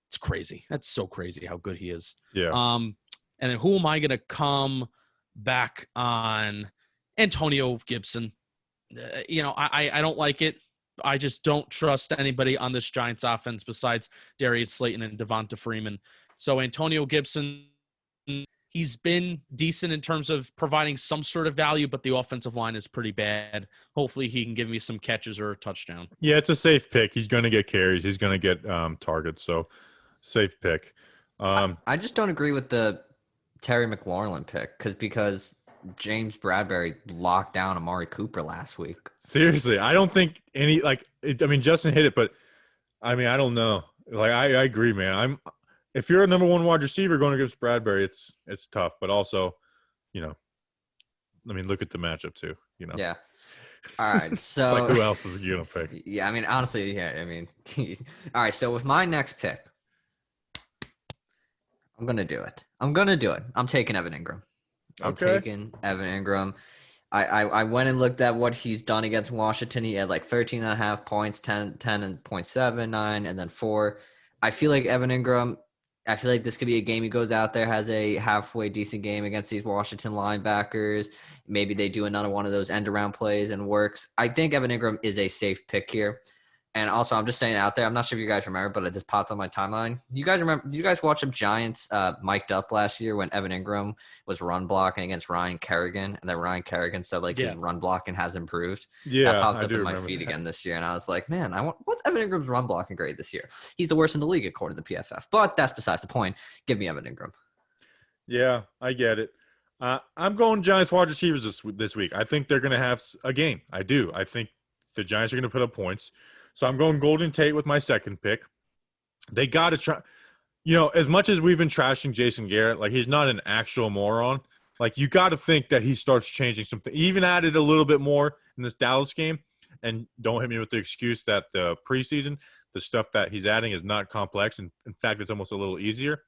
It's crazy. That's so crazy how good he is. Yeah. And then who am I going to come back on? Antonio Gibson. I don't like it. I just don't trust anybody on this Giants offense besides Darius Slayton and Devonta Freeman. So Antonio Gibson, he's been decent in terms of providing some sort of value, but the offensive line is pretty bad. Hopefully he can give me some catches or a touchdown. Yeah, it's a safe pick. He's going to get carries. He's going to get targets. So safe pick. I just don't agree with the Terry McLaurin pick because James Bradbury locked down Amari Cooper last week. Seriously, I don't think Justin hit it, but I mean, I don't know. Like, I agree, man. if you're a number one wide receiver going against Bradbury, it's tough. But also, look at the matchup too. Yeah. All right. So like who else is you gonna pick? Yeah, honestly, yeah. All right. So with my next pick, I'm gonna do it. I'm taking Evan Ingram. Taking Evan Ingram. I went and looked at what he's done against Washington. He had like 13.5 points, 10.7, 9, and then 4. I feel like Evan Ingram, this could be a game he goes out there, has a halfway decent game against these Washington linebackers. Maybe they do another one of those end-around plays and works. I think Evan Ingram is a safe pick here. And also, I'm just saying out there, I'm not sure if you guys remember, but it just popped on my timeline. Do you guys watch the Giants mic'd up last year when Evan Ingram was run blocking against Ryan Kerrigan? And then Ryan Kerrigan said, his run blocking has improved. Yeah, that popped up in my feed again this year. And I was like, man, what's Evan Ingram's run blocking grade this year? He's the worst in the league, according to the PFF. But that's besides the point. Give me Evan Ingram. Yeah, I get it. I'm going Giants wide receivers this week. I think they're going to have a game. I do. I think the Giants are going to put up points. So I'm going Golden Tate with my second pick. They got to try – as much as we've been trashing Jason Garrett, he's not an actual moron. You got to think that he starts changing something. He even added a little bit more in this Dallas game. And don't hit me with the excuse that the preseason, the stuff that he's adding is not complex. And in fact, it's almost a little easier.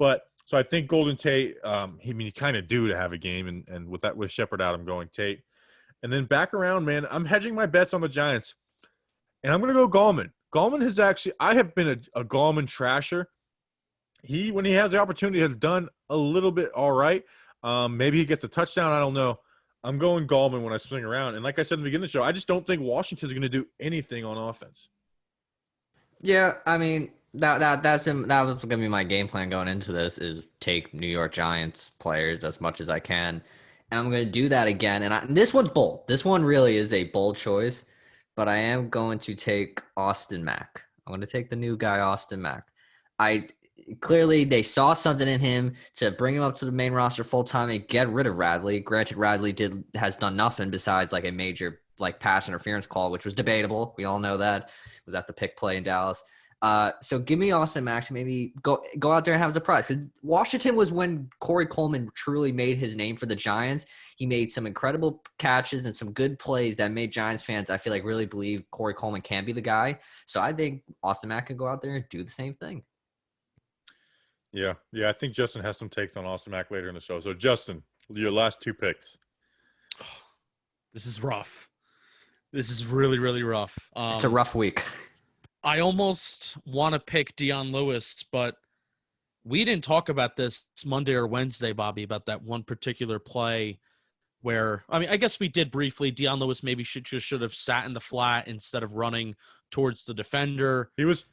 But so I think Golden Tate, you kind of due to have a game. And with Shepard out, I'm going Tate. And then back around, man, I'm hedging my bets on the Giants. And I'm going to go Gallman. Gallman has actually – I have been a Gallman trasher. He, when he has the opportunity, has done a little bit all right. Maybe he gets a touchdown. I don't know. I'm going Gallman when I swing around. And like I said in the beginning of the show, I just don't think Washington's going to do anything on offense. Yeah, that was going to be my game plan going into this, is take New York Giants players as much as I can. And I'm going to do that again. And this one's bold. This one really is a bold choice. But I am going to take Austin Mack. I'm going to take the new guy, Austin Mack. Clearly, they saw something in him to bring him up to the main roster full time and get rid of Radley. Granted, Radley has done nothing besides a major pass interference call, which was debatable. We all know that. It was at the pick play in Dallas. So give me Austin Mack to maybe go out there and have a surprise. 'Cause Washington was when Corey Coleman truly made his name for the Giants. He made some incredible catches and some good plays that made Giants fans, I feel really believe Corey Coleman can be the guy. So I think Austin Mack can go out there and do the same thing. Yeah. I think Justin has some takes on Austin Mack later in the show. So, Justin, your last 2 picks. This is rough. This is really, really rough. It's a rough week. I almost want to pick Dion Lewis, but we didn't talk about this Monday or Wednesday, Bobby, about that one particular play where, I guess we did briefly. Dion Lewis maybe should have sat in the flat instead of running towards the defender. He was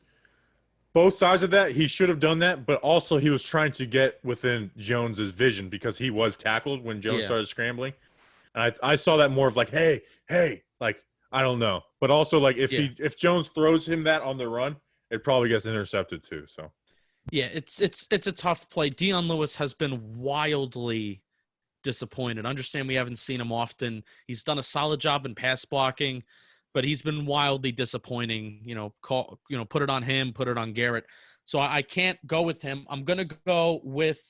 both sides of that. He should have done that, but also he was trying to get within Jones's vision because he was tackled when Jones started scrambling. And I saw that more of hey, I don't know. But also, if Jones throws him that on the run, it probably gets intercepted too. So, yeah, it's a tough play. Dion Lewis has been wildly disappointed. Understand we haven't seen him often. He's done a solid job in pass blocking, but he's been wildly disappointing. Put it on him, put it on Garrett. So I can't go with him. I'm gonna go with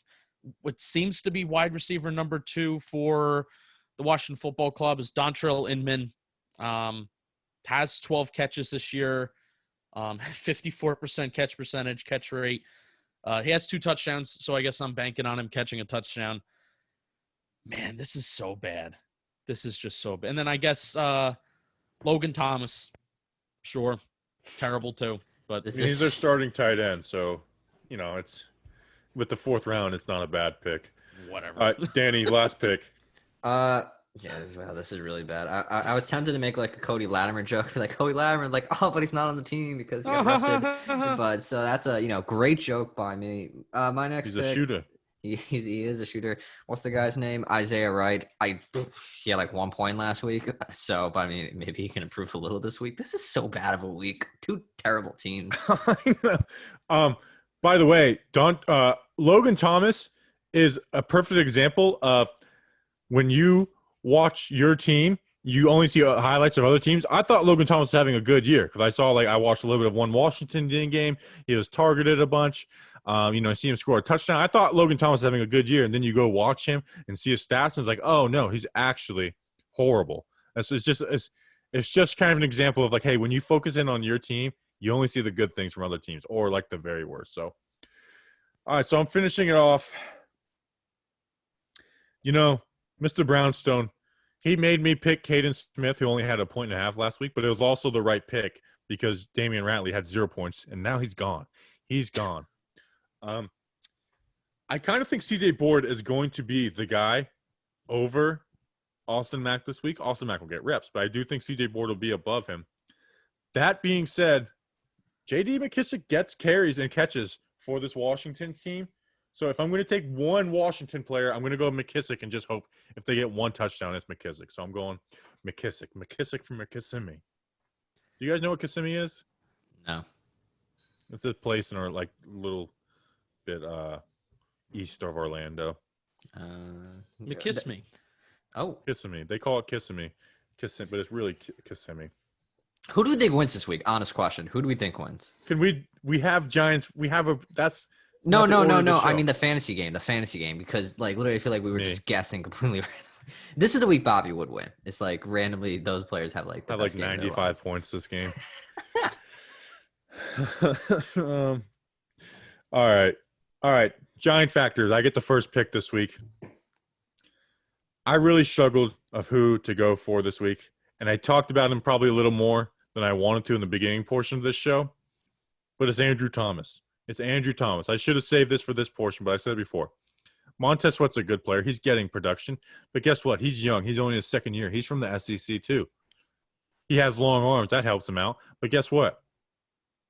what seems to be wide receiver number 2 for the Washington Football Club is Dontrell Inman. Has 12 catches this year, 54% catch rate. He has 2 touchdowns, so I guess I'm banking on him catching a touchdown. Man, this is so bad. This is just so bad. And then I guess Logan Thomas, sure, terrible too. But he's their starting tight end, so it's with the 4th round, it's not a bad pick. Whatever. All right, Danny, last pick. Yeah, wow, this is really bad. I was tempted to make a Cody Latimer joke, Cody Latimer, but he's not on the team because he got arrested. But so that's a great joke by me. My next He's pick, a shooter. He is a shooter. What's the guy's name? Isaiah Wright. He had 1 point last week. So, but maybe he can improve a little this week. This is so bad of a week. 2 terrible teams. By the way, Logan Thomas is a perfect example of when you watch your team, you only see highlights of other teams. I thought Logan Thomas was having a good year because I saw I watched a little bit of one Washington game. He was targeted a bunch. See him score a touchdown. I thought Logan Thomas was having a good year, and then you go watch him and see his stats, and it's like, oh no, he's actually horrible. It's just kind of an example of like, hey, when you focus in on your team, you only see the good things from other teams, or like the very worst. So, all right, so I'm finishing it off. Mr. Brownstone, he made me pick Caden Smith, who only had 1.5 points last week, but it was also the right pick because Damian Ratley had 0 points, and now he's gone. He's gone. I kind of think CJ Board is going to be the guy over Austin Mack this week. Austin Mack will get reps, but I do think CJ Board will be above him. That being said, J.D. McKissic gets carries and catches for this Washington team. So if I'm going to take one Washington player, I'm going to go McKissic and just hope if they get one touchdown, it's McKissic. So I'm going McKissic. McKissic from Kissimmee. Do you guys know what Kissimmee is? No. It's a place in our little bit east of Orlando. McKissimmee. Oh. Kissimmee. They call it Kissimmee. But it's really Kissimmee. Who do we think wins this week? Honest question. Who do we think wins? Can we have Giants? We have that's No. show. I mean the fantasy game, because literally I feel like we were just guessing completely randomly. This is the week Bobby would win. It's like randomly those players have the best game 95 points this game. All right. Giant factors. I get the first pick this week. I really struggled of who to go for this week, and I talked about him probably a little more than I wanted to in the beginning portion of this show, but it's Andrew Thomas. I should have saved this for this portion, but I said it before. Montez Sweat's a good player. He's getting production, but guess what? He's young. He's only his second year. He's from the SEC too. He has long arms. That helps him out. But guess what?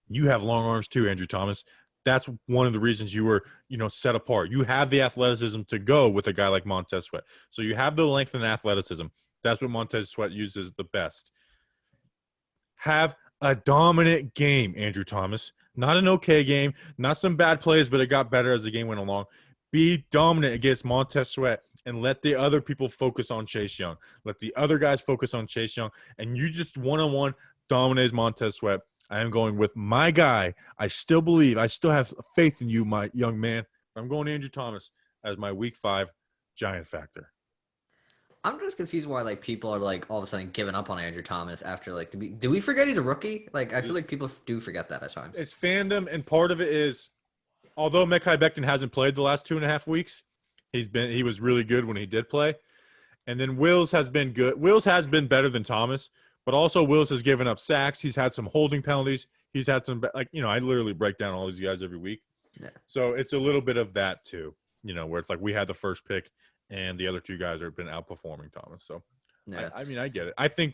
You have long arms too, Andrew Thomas. That's one of the reasons you were, set apart. You have the athleticism to go with a guy like Montez Sweat. So you have the length and athleticism. That's what Montez Sweat uses the best. Have a dominant game, Andrew Thomas. Not an okay game. Not some bad plays, but it got better as the game went along. Be dominant against Montez Sweat and let the other people focus on Chase Young. Let the other guys focus on Chase Young. And you just one-on-one dominate Montez Sweat. I am going with my guy. I still believe. I still have faith in you, my young man. I'm going Andrew Thomas as my Week 5 Giant factor. I'm just confused why people are all of a sudden giving up on Andrew Thomas after do we forget he's a rookie? I feel like people do forget that at times. It's fandom, and part of it is, although Mekhi Becton hasn't played the last 2.5 weeks, he was really good when he did play. And then Wills has been good. Wills has been better than Thomas, but also Wills has given up sacks. He's had some holding penalties. He's had some I literally break down all these guys every week. Yeah. So it's a little bit of that too, where it's we had the first pick and the other two guys have been outperforming Thomas. So, yeah. I get it. I think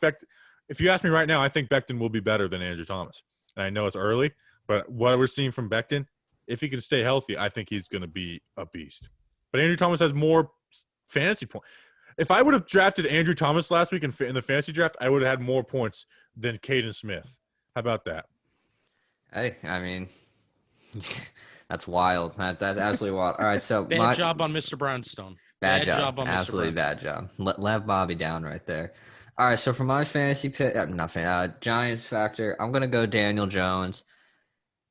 if you ask me right now, I think Becton will be better than Andrew Thomas. And I know it's early, but what we're seeing from Becton, if he can stay healthy, I think he's going to be a beast. But Andrew Thomas has more fantasy points. If I would have drafted Andrew Thomas last week in the fantasy draft, I would have had more points than Caden Smith. How about that? Hey, I mean, that's wild. That's absolutely wild. All right, so bad job on Mr. Brownstone. Bad job on absolutely Mr. bad job. Left Bobby down right there. All right, so for my fantasy pick, Giants factor, I'm gonna go Daniel Jones.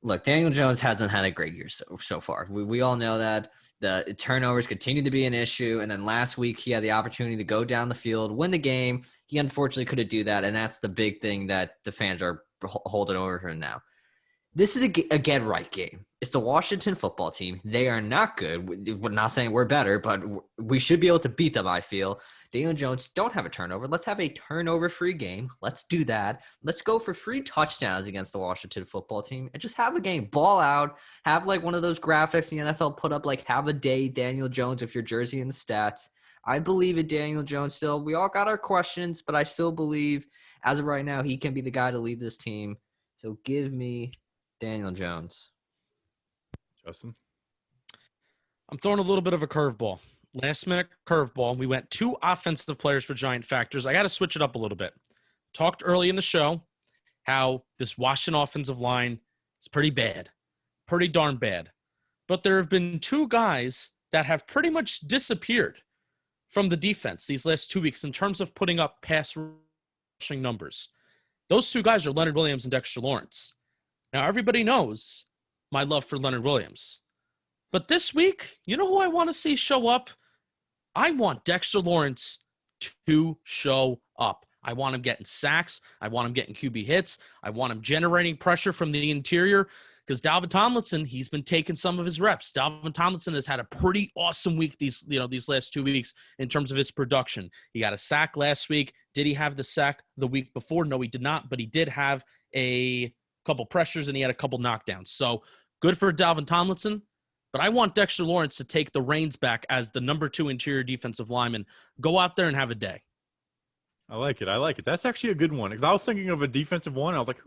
Look, Daniel Jones hasn't had a great year so far. We all know that. The turnovers continue to be an issue, and then last week he had the opportunity to go down the field, win the game. He unfortunately couldn't do that, and that's the big thing that the fans are holding over him now. This is a get-right game. It's the Washington football team. They are not good. We're not saying we're better, but we should be able to beat them, I feel. Daniel Jones, don't have a turnover. Let's have a turnover-free game. Let's do that. Let's go for 3 touchdowns against the Washington football team and just have a game. Ball out. Have one of those graphics the NFL put up, have a day Daniel Jones with your jersey and the stats. I believe in Daniel Jones still. We all got our questions, but I still believe, as of right now, he can be the guy to lead this team. So give me Daniel Jones. Justin? I'm throwing a little bit of a curveball. Last-minute curveball. We went 2 offensive players for Giant factors. I got to switch it up a little bit. Talked early in the show how this Washington offensive line is pretty bad. Pretty darn bad. But there have been 2 guys that have pretty much disappeared from the defense these last 2 weeks in terms of putting up pass rushing numbers. Those 2 guys are Leonard Williams and Dexter Lawrence. Now, everybody knows my love for Leonard Williams. But this week, you know who I want to see show up? I want Dexter Lawrence to show up. I want him getting sacks. I want him getting QB hits. I want him generating pressure from the interior because Dalvin Tomlinson, he's been taking some of his reps. Dalvin Tomlinson has had a pretty awesome week these last 2 weeks in terms of his production. He got a sack last week. Did he have the sack the week before? No, he did not, but he did have a couple pressures and he had a couple knockdowns. So good for Dalvin Tomlinson. But I want Dexter Lawrence to take the reins back as the number 2 interior defensive lineman. Go out there and have a day. I like it. That's actually a good one because I was thinking of a defensive one. I was like,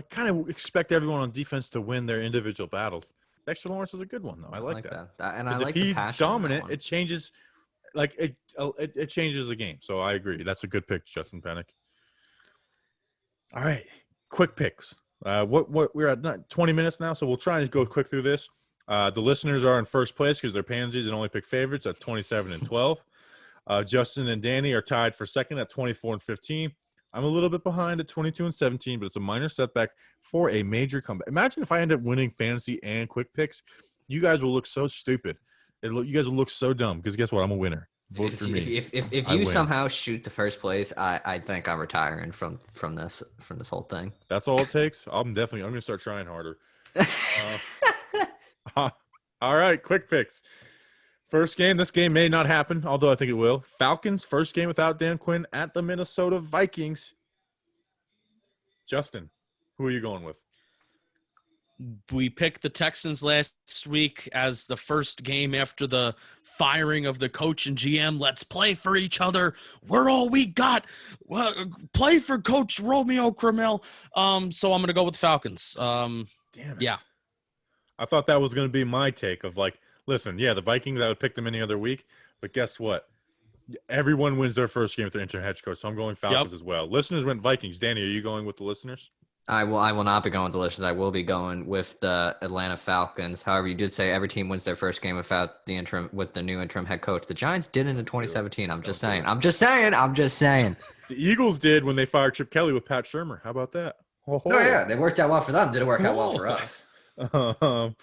kind of expect everyone on defense to win their individual battles. Dexter Lawrence is a good one, though. I like that. And I like if the he's passion dominant, it changes. It changes the game. So I agree. That's a good pick, Justin Penick. All right, quick picks. What we're at 20 minutes now, so we'll try and go quick through this. The listeners are in first place because they're pansies and only pick favorites at 27 and 12. Justin and Danny are tied for second at 24 and 15. I'm a little bit behind at 22 and 17, but it's a minor setback for a major comeback. Imagine if I end up winning fantasy and quick picks. You guys will look so stupid. You guys will look so dumb because guess what? I'm a winner. Vote for me. If you somehow shoot to first place, I think I'm retiring from this whole thing. That's all it takes. I'm going to start trying harder. All right, quick picks. First game, this game may not happen, although I think it will. Falcons, first game without Dan Quinn at the Minnesota Vikings. Justin, who are you going with? We picked the Texans last week as the first game after the firing of the coach and GM. Let's play for each other. We're all we got. Well, play for Coach Romeo Crennel. So I'm going to go with Falcons. Damn it. Yeah. I thought that was going to be my take of listen, the Vikings, I would pick them any other week, but guess what? Everyone wins their first game with their interim head coach, so I'm going Falcons as well. Listeners went Vikings. Danny, are you going with the listeners? I will not be going with the listeners. I will be going with the Atlanta Falcons. However, you did say every team wins their first game with the new interim head coach. The Giants didn't in 2017. I'm just saying. The Eagles did when they fired Chip Kelly with Pat Shurmur. How about that? Oh yeah, they worked out well for them. Didn't work out well for us. All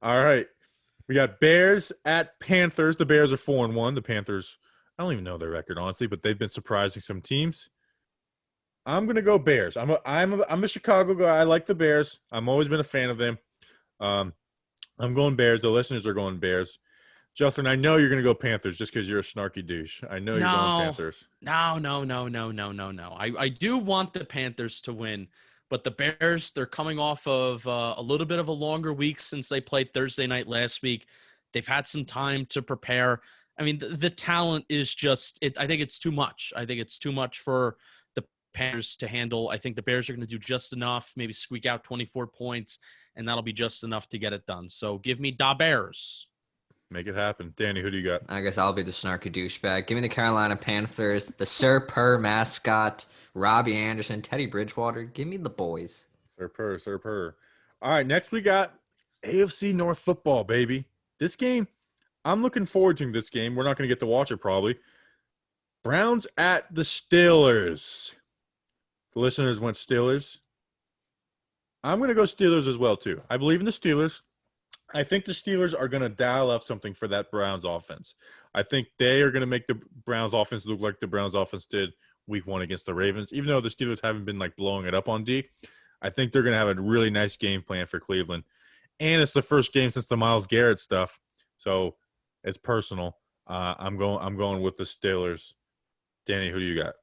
right. We got Bears at Panthers. The Bears are 4-1. The Panthers, I don't even know their record, honestly, but they've been surprising some teams. I'm going to go Bears. I'm a Chicago guy. I like the Bears. I've always been a fan of them. I'm going Bears. The listeners are going Bears. Justin, I know you're going to go Panthers just because you're a snarky douche. I know you're going Panthers. No. I do want the Panthers to win. But the Bears, they're coming off of a little bit of a longer week since they played Thursday night last week. They've had some time to prepare. I mean, the talent is just – I think it's too much. I think it's too much for the Panthers to handle. I think the Bears are going to do just enough, maybe squeak out 24 points, and that'll be just enough to get it done. So give me da Bears. Make it happen. Danny, who do you got? I guess I'll be the snarky douchebag. Give me the Carolina Panthers, the Sir Purr mascot – Robbie Anderson, Teddy Bridgewater. Give me the boys. Sir Purr. All right, next we got AFC North Football, baby. This game, I'm looking forward to this game. We're not going to get to watch it probably. Browns at the Steelers. The listeners went Steelers. I'm going to go Steelers as well, too. I believe in the Steelers. I think the Steelers are going to dial up something for that Browns offense. I think they are going to make the Browns offense look like the Browns offense did week 1 against the Ravens. Even though the Steelers haven't been blowing it up on D, I think they're going to have a really nice game plan for Cleveland. And it's the first game since the Myles Garrett stuff, so it's personal. I'm going with the Steelers. Danny, who do you got?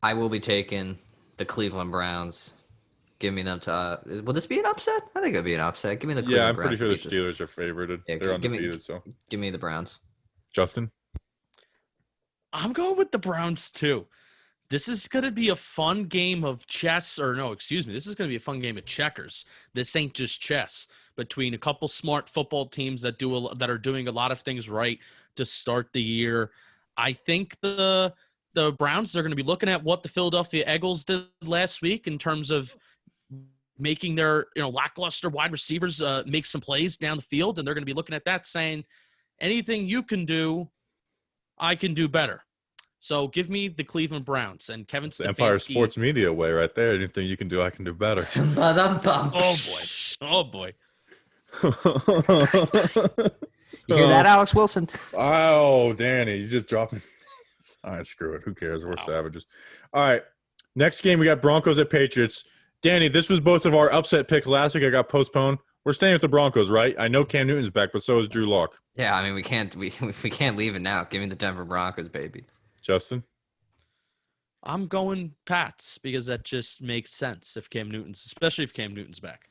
I will be taking the Cleveland Browns. Give me them to will this be an upset? I think it'll be an upset. Give me the Cleveland Browns. I'm pretty sure the Steelers are favorited. Yeah, they're undefeated, so give me the Browns. Justin? I'm going with the Browns, too. This is going to be a fun game of chess. This is going to be a fun game of checkers. This ain't just chess. Between a couple smart football teams that are doing a lot of things right to start the year. I think the Browns are going to be looking at what the Philadelphia Eagles did last week in terms of making their lackluster wide receivers make some plays down the field. And they're going to be looking at that saying, anything you can do, I can do better. So give me the Cleveland Browns and Kevin Stefanski. Empire Sports Media way right there. Anything you can do, I can do better. Oh boy. You hear that, Alex Wilson? Oh, Danny, you just dropping. All right, screw it. Who cares? We're savages. All right, next game we got Broncos at Patriots. Danny, this was both of our upset picks last week. I got postponed. We're staying with the Broncos, right? I know Cam Newton's back, but so is Drew Lock. Yeah, I mean we can't leave it now. Give me the Denver Broncos, baby. Justin? I'm going Pats because that just makes sense especially if Cam Newton's back.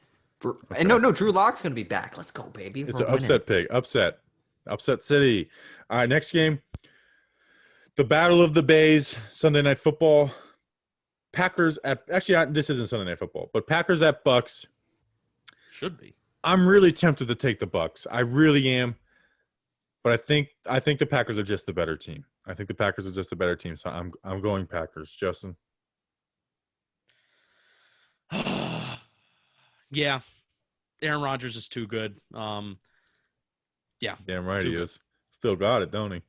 And no, Drew Lock's gonna be back. Let's go, baby. It's an upset pick. Upset city. All right, next game. The Battle of the Bays, Sunday Night Football. Packers at – actually, this isn't Sunday Night Football, but Packers at Bucks. Should be. I'm really tempted to take the Bucks. I really am. But I think the Packers are just the better team. I think the Packers are just the better team, so I'm going Packers. Justin? Yeah. Aaron Rodgers is too good. Yeah. Damn right he is. Still got it, don't he?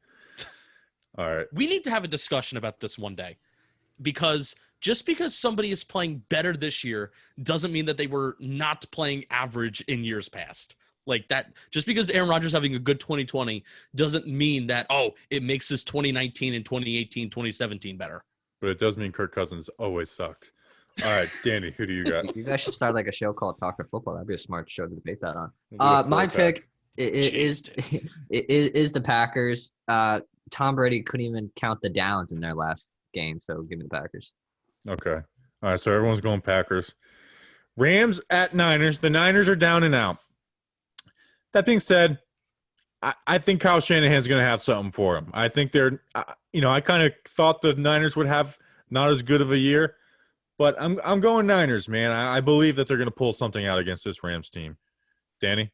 All right. We need to have a discussion about this one day because just because somebody is playing better this year doesn't mean that they were not playing average in years past. Like that, just because Aaron Rodgers having a good 2020 doesn't mean that, it makes his 2019 and 2018, 2017 better. But it does mean Kirk Cousins always sucked. All right, Danny, who do you got? You guys should start like a show called Talk to Football. That'd be a smart show to debate that on. My pick is the Packers. Tom Brady couldn't even count the downs in their last game, so give me the Packers. Okay. All right, so everyone's going Packers. Rams at Niners. The Niners are down and out. That being said, I think Kyle Shanahan's going to have something for him. I think they're I kind of thought the Niners would have not as good of a year, but I'm going Niners, man. I Bleav that they're going to pull something out against this Rams team. Danny?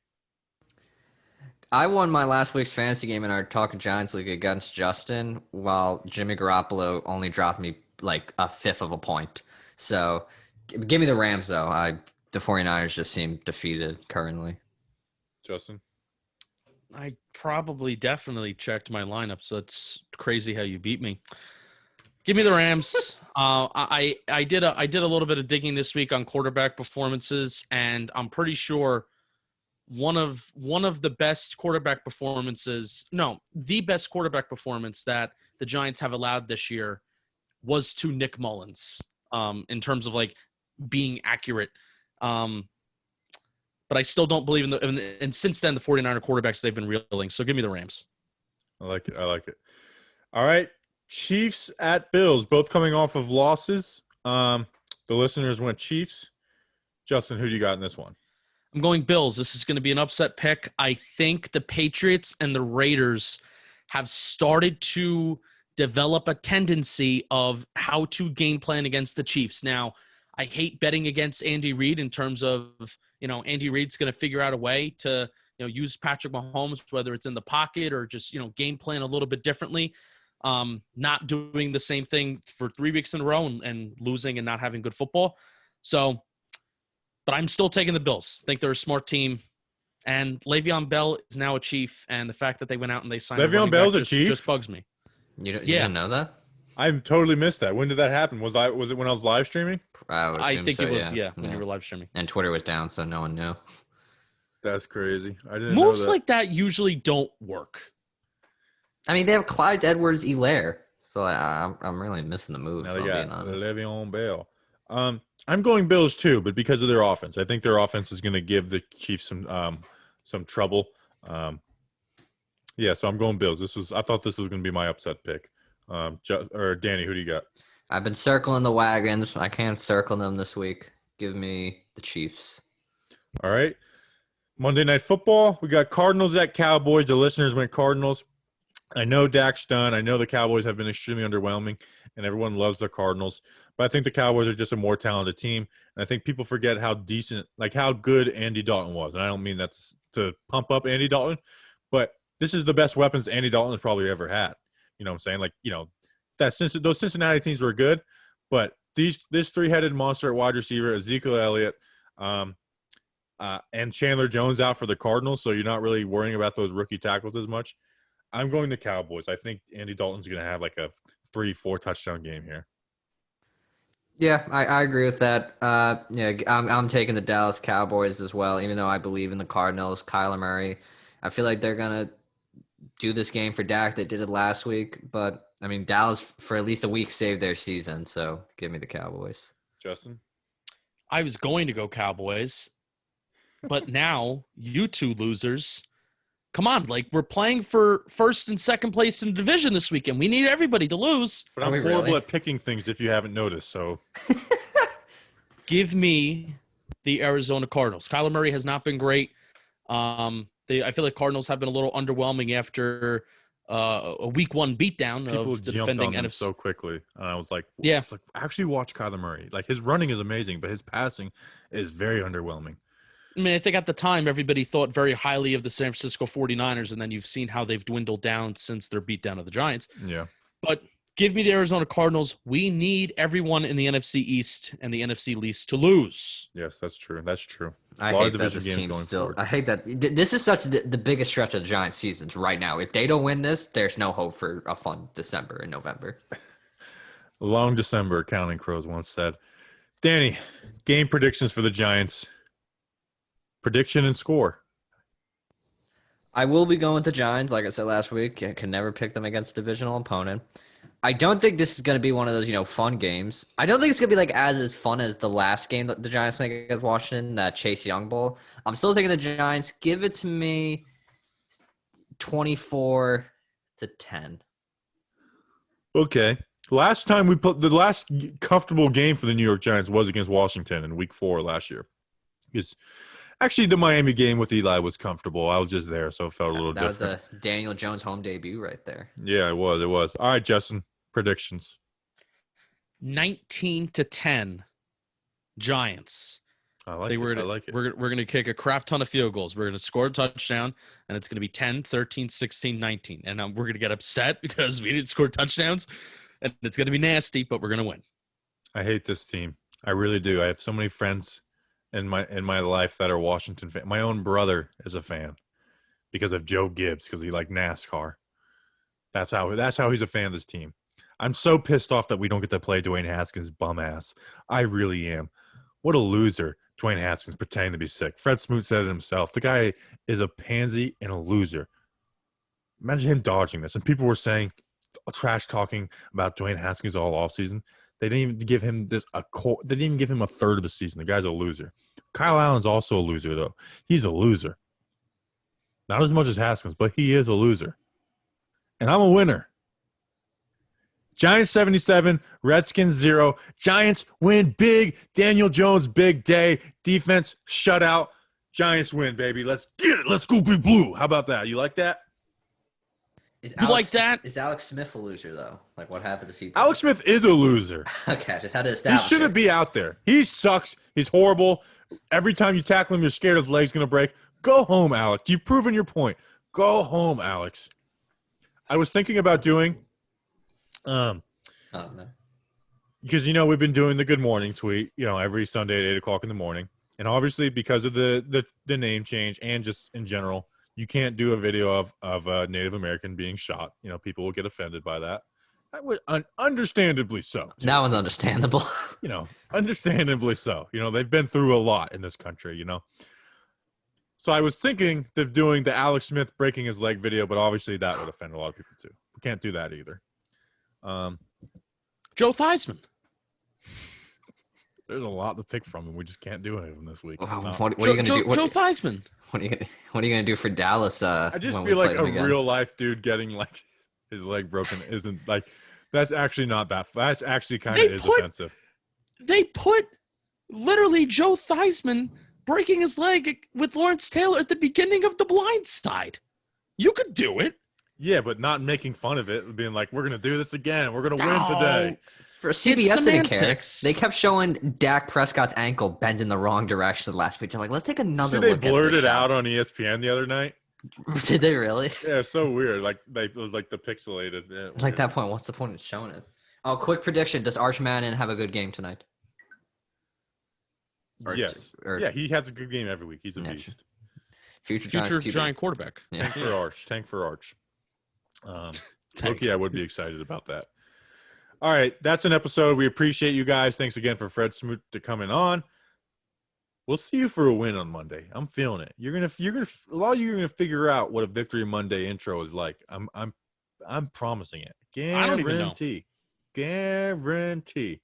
I won my last week's fantasy game in our Talking Giants League against Justin, while Jimmy Garoppolo only dropped me like a fifth of a point. So give me the Rams, though. The 49ers just seem defeated currently. Justin? I definitely checked my lineup, so it's crazy how you beat me. Give me the Rams. I did a little bit of digging this week on quarterback performances, and I'm pretty sure one of the best quarterback performances, the best quarterback performance that the Giants have allowed this year was to Nick Mullins, in terms of like being accurate. But I still don't Bleav in and since then the 49er quarterbacks, they've been reeling. So give me the Rams. I like it. All right. Chiefs at Bills, both coming off of losses. The listeners went Chiefs. Justin, who do you got in this one? I'm going Bills. This is going to be an upset pick. I think the Patriots and the Raiders have started to develop a tendency of how to game plan against the Chiefs. Now, I hate betting against Andy Reid in terms of, Andy Reid's going to figure out a way to, use Patrick Mahomes, whether it's in the pocket or just, game plan a little bit differently. Not doing the same thing for 3 weeks in a row and losing and not having good football. So, but I'm still taking the Bills. I think they're a smart team. And Le'Veon Bell is now a Chief. And the fact that they went out and they signed Le'Veon Bell's a Chief? Just bugs me. You didn't know that? I totally missed that. When did that happen? Was it when I was live streaming? I think it was, when you were live streaming. And Twitter was down, so no one knew. That's crazy. I didn't Moves know that. like that usually don't work. I mean, they have Clyde Edwards-Helaire, so I'm really missing the move. Now they got Le'Veon Bell. I'm going Bills too, but because of their offense, I think their offense is going to give the Chiefs some trouble. So I'm going Bills. I thought this was going to be my upset pick. Danny, who do you got? I've been circling the wagons. I can't circle them this week. Give me the Chiefs. All right. Monday Night Football. We got Cardinals at Cowboys. The listeners went Cardinals. I know Dak's done. I know the Cowboys have been extremely underwhelming, and everyone loves the Cardinals. But I think the Cowboys are just a more talented team. And I think people forget how good Andy Dalton was. And I don't mean that to pump up Andy Dalton, but this is the best weapons Andy Dalton has probably ever had. You know what I'm saying? Those Cincinnati teams were good, but this three-headed monster at wide receiver, Ezekiel Elliott, and Chandler Jones out for the Cardinals, so you're not really worrying about those rookie tackles as much. I'm going to Cowboys. I think Andy Dalton's going to have like a 3-4 touchdown game here. Yeah, I agree with that. Yeah, I'm taking the Dallas Cowboys as well, even though I Bleav in the Cardinals. Kyler Murray, I feel like they're gonna do this game for Dak. They did it last week, but I mean Dallas for at least a week saved their season, so give me the Cowboys. Justin? I was going to go Cowboys, but now you two losers. Come on, like we're playing for first and second place in the division this weekend. We need everybody to lose. But Are I'm we horrible really? at picking things if you haven't noticed, so Give me the Arizona Cardinals. Kyler Murray has not been great. I feel like Cardinals have been a little underwhelming after a week one beatdown people of the jumped defending on them NFC. so quickly. And I was like, Yeah. it's like, actually watch Kyler Murray. Like, his running is amazing, but his passing is very underwhelming. I mean, I think at the time, everybody thought very highly of the San Francisco 49ers, and then you've seen how they've dwindled down since their beatdown of the Giants. Yeah. But give me the Arizona Cardinals. We need everyone in the NFC East and the NFC least to lose. Yes, that's true. That's true. I A lot of hate that division this games team going still. forward. I hate that this is such the biggest stretch of the Giants' seasons right now. If they don't win this, there's no hope for a fun December and November. Long December, Counting Crows once said. Danny, game predictions for the Giants. Prediction and score. I will be going with the Giants. Like I said last week, I can never pick them against a divisional opponent. I don't think this is going to be one of those, fun games. I don't think it's going to be like as fun as the last game that the Giants played against Washington, that Chase Young Bowl. I'm still taking the Giants. Give it to me 24-10. Okay. Last time the last comfortable game for the New York Giants was against Washington in week 4 last year. Because actually the Miami game with Eli was comfortable. I was just there, so it felt a little different. That was the Daniel Jones home debut right there. Yeah, it was. It was. All right, Justin, predictions. 19-10 Giants. I like They it. were I like it. We're going to kick a crap ton of field goals. We're going to score a touchdown, and it's going to be 10, 13, 16, 19. And we're going to get upset because we didn't score touchdowns, and it's going to be nasty, but we're going to win. I hate this team. I really do. I have so many friends in my life that are Washington fans. My own brother is a fan because of Joe Gibbs, because he liked NASCAR. That's how he's a fan of this team. I'm so pissed off that we don't get to play Dwayne Haskins' bum ass. I really am. What a loser, Dwayne Haskins, pretending to be sick. Fred Smoot said it himself. The guy is a pansy and a loser. Imagine him dodging this. And people were saying, trash talking about Dwayne Haskins all offseason. They didn't even give him they didn't even give him a third of the season. The guy's a loser. Kyle Allen's also a loser, though. He's a loser. Not as much as Haskins, but he is a loser. And I'm a winner. Giants 77, Redskins 0. Giants win big. Daniel Jones, big day. Defense, shutout. Giants win, baby. Let's get it. Let's go Big Blue. How about that? You like that? Like that? Is Alex Smith a loser, though? Like, what happened to people? Alex Smith is a loser. Okay, just had to He establish shouldn't it. be out there. He sucks. He's horrible. Every time you tackle him, you're scared his leg's going to break. Go home, Alex. You've proven your point. Go home, Alex. I was thinking about doing Oh, no. because we've been doing the good morning tweet, every Sunday at 8:00 in the morning. And obviously because of the name change and just in general, you can't do a video of a Native American being shot. People will get offended by that. I would understandably so. That one's understandable. Understandably so. They've been through a lot in this country, So I was thinking of doing the Alex Smith breaking his leg video, but obviously that would offend a lot of people too. We can't do that either. Joe Theismann. There's a lot to pick from, and we just can't do any of them this week. It's not- What are you going to do? Joe Theismann. What are you going to do for Dallas? I just when we feel like play a them again? real life dude getting like his leg broken isn't like that's actually not that. That's actually kind of offensive. They put literally Joe Theismann breaking his leg with Lawrence Taylor at the beginning of The Blind Side. You could do it. Yeah, but not making fun of it, being like, "We're gonna do this again. We're gonna win today." For CBS didn't care. semantics. They kept showing Dak Prescott's ankle bend in the wrong direction the last week. They're like, let's take another See, they look at blurred this it shot. out on ESPN the other night. Did they really? Yeah, it's so weird. Like it was like the pixelated. Yeah, It's like that point, what's the point of showing it? Oh, quick prediction. Does Arch Manning have a good game tonight? Or- Yes. or- Yeah, he has a good game every week. He's a Yeah, beast. Future Future QB. giant quarterback. Yeah. Tank for Arch. Tank. Loki, I would be excited about that. All right, that's an episode. We appreciate you guys. Thanks again for Fred Smoot to coming on. We'll see you for a win on Monday. I'm feeling it. A lot of you are gonna figure out what a Victory Monday intro is like. I'm promising it. I don't even know. Guarantee.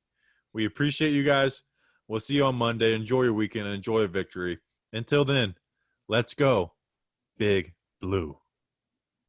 We appreciate you guys. We'll see you on Monday. Enjoy your weekend and enjoy a victory. Until then, let's go, Big Blue.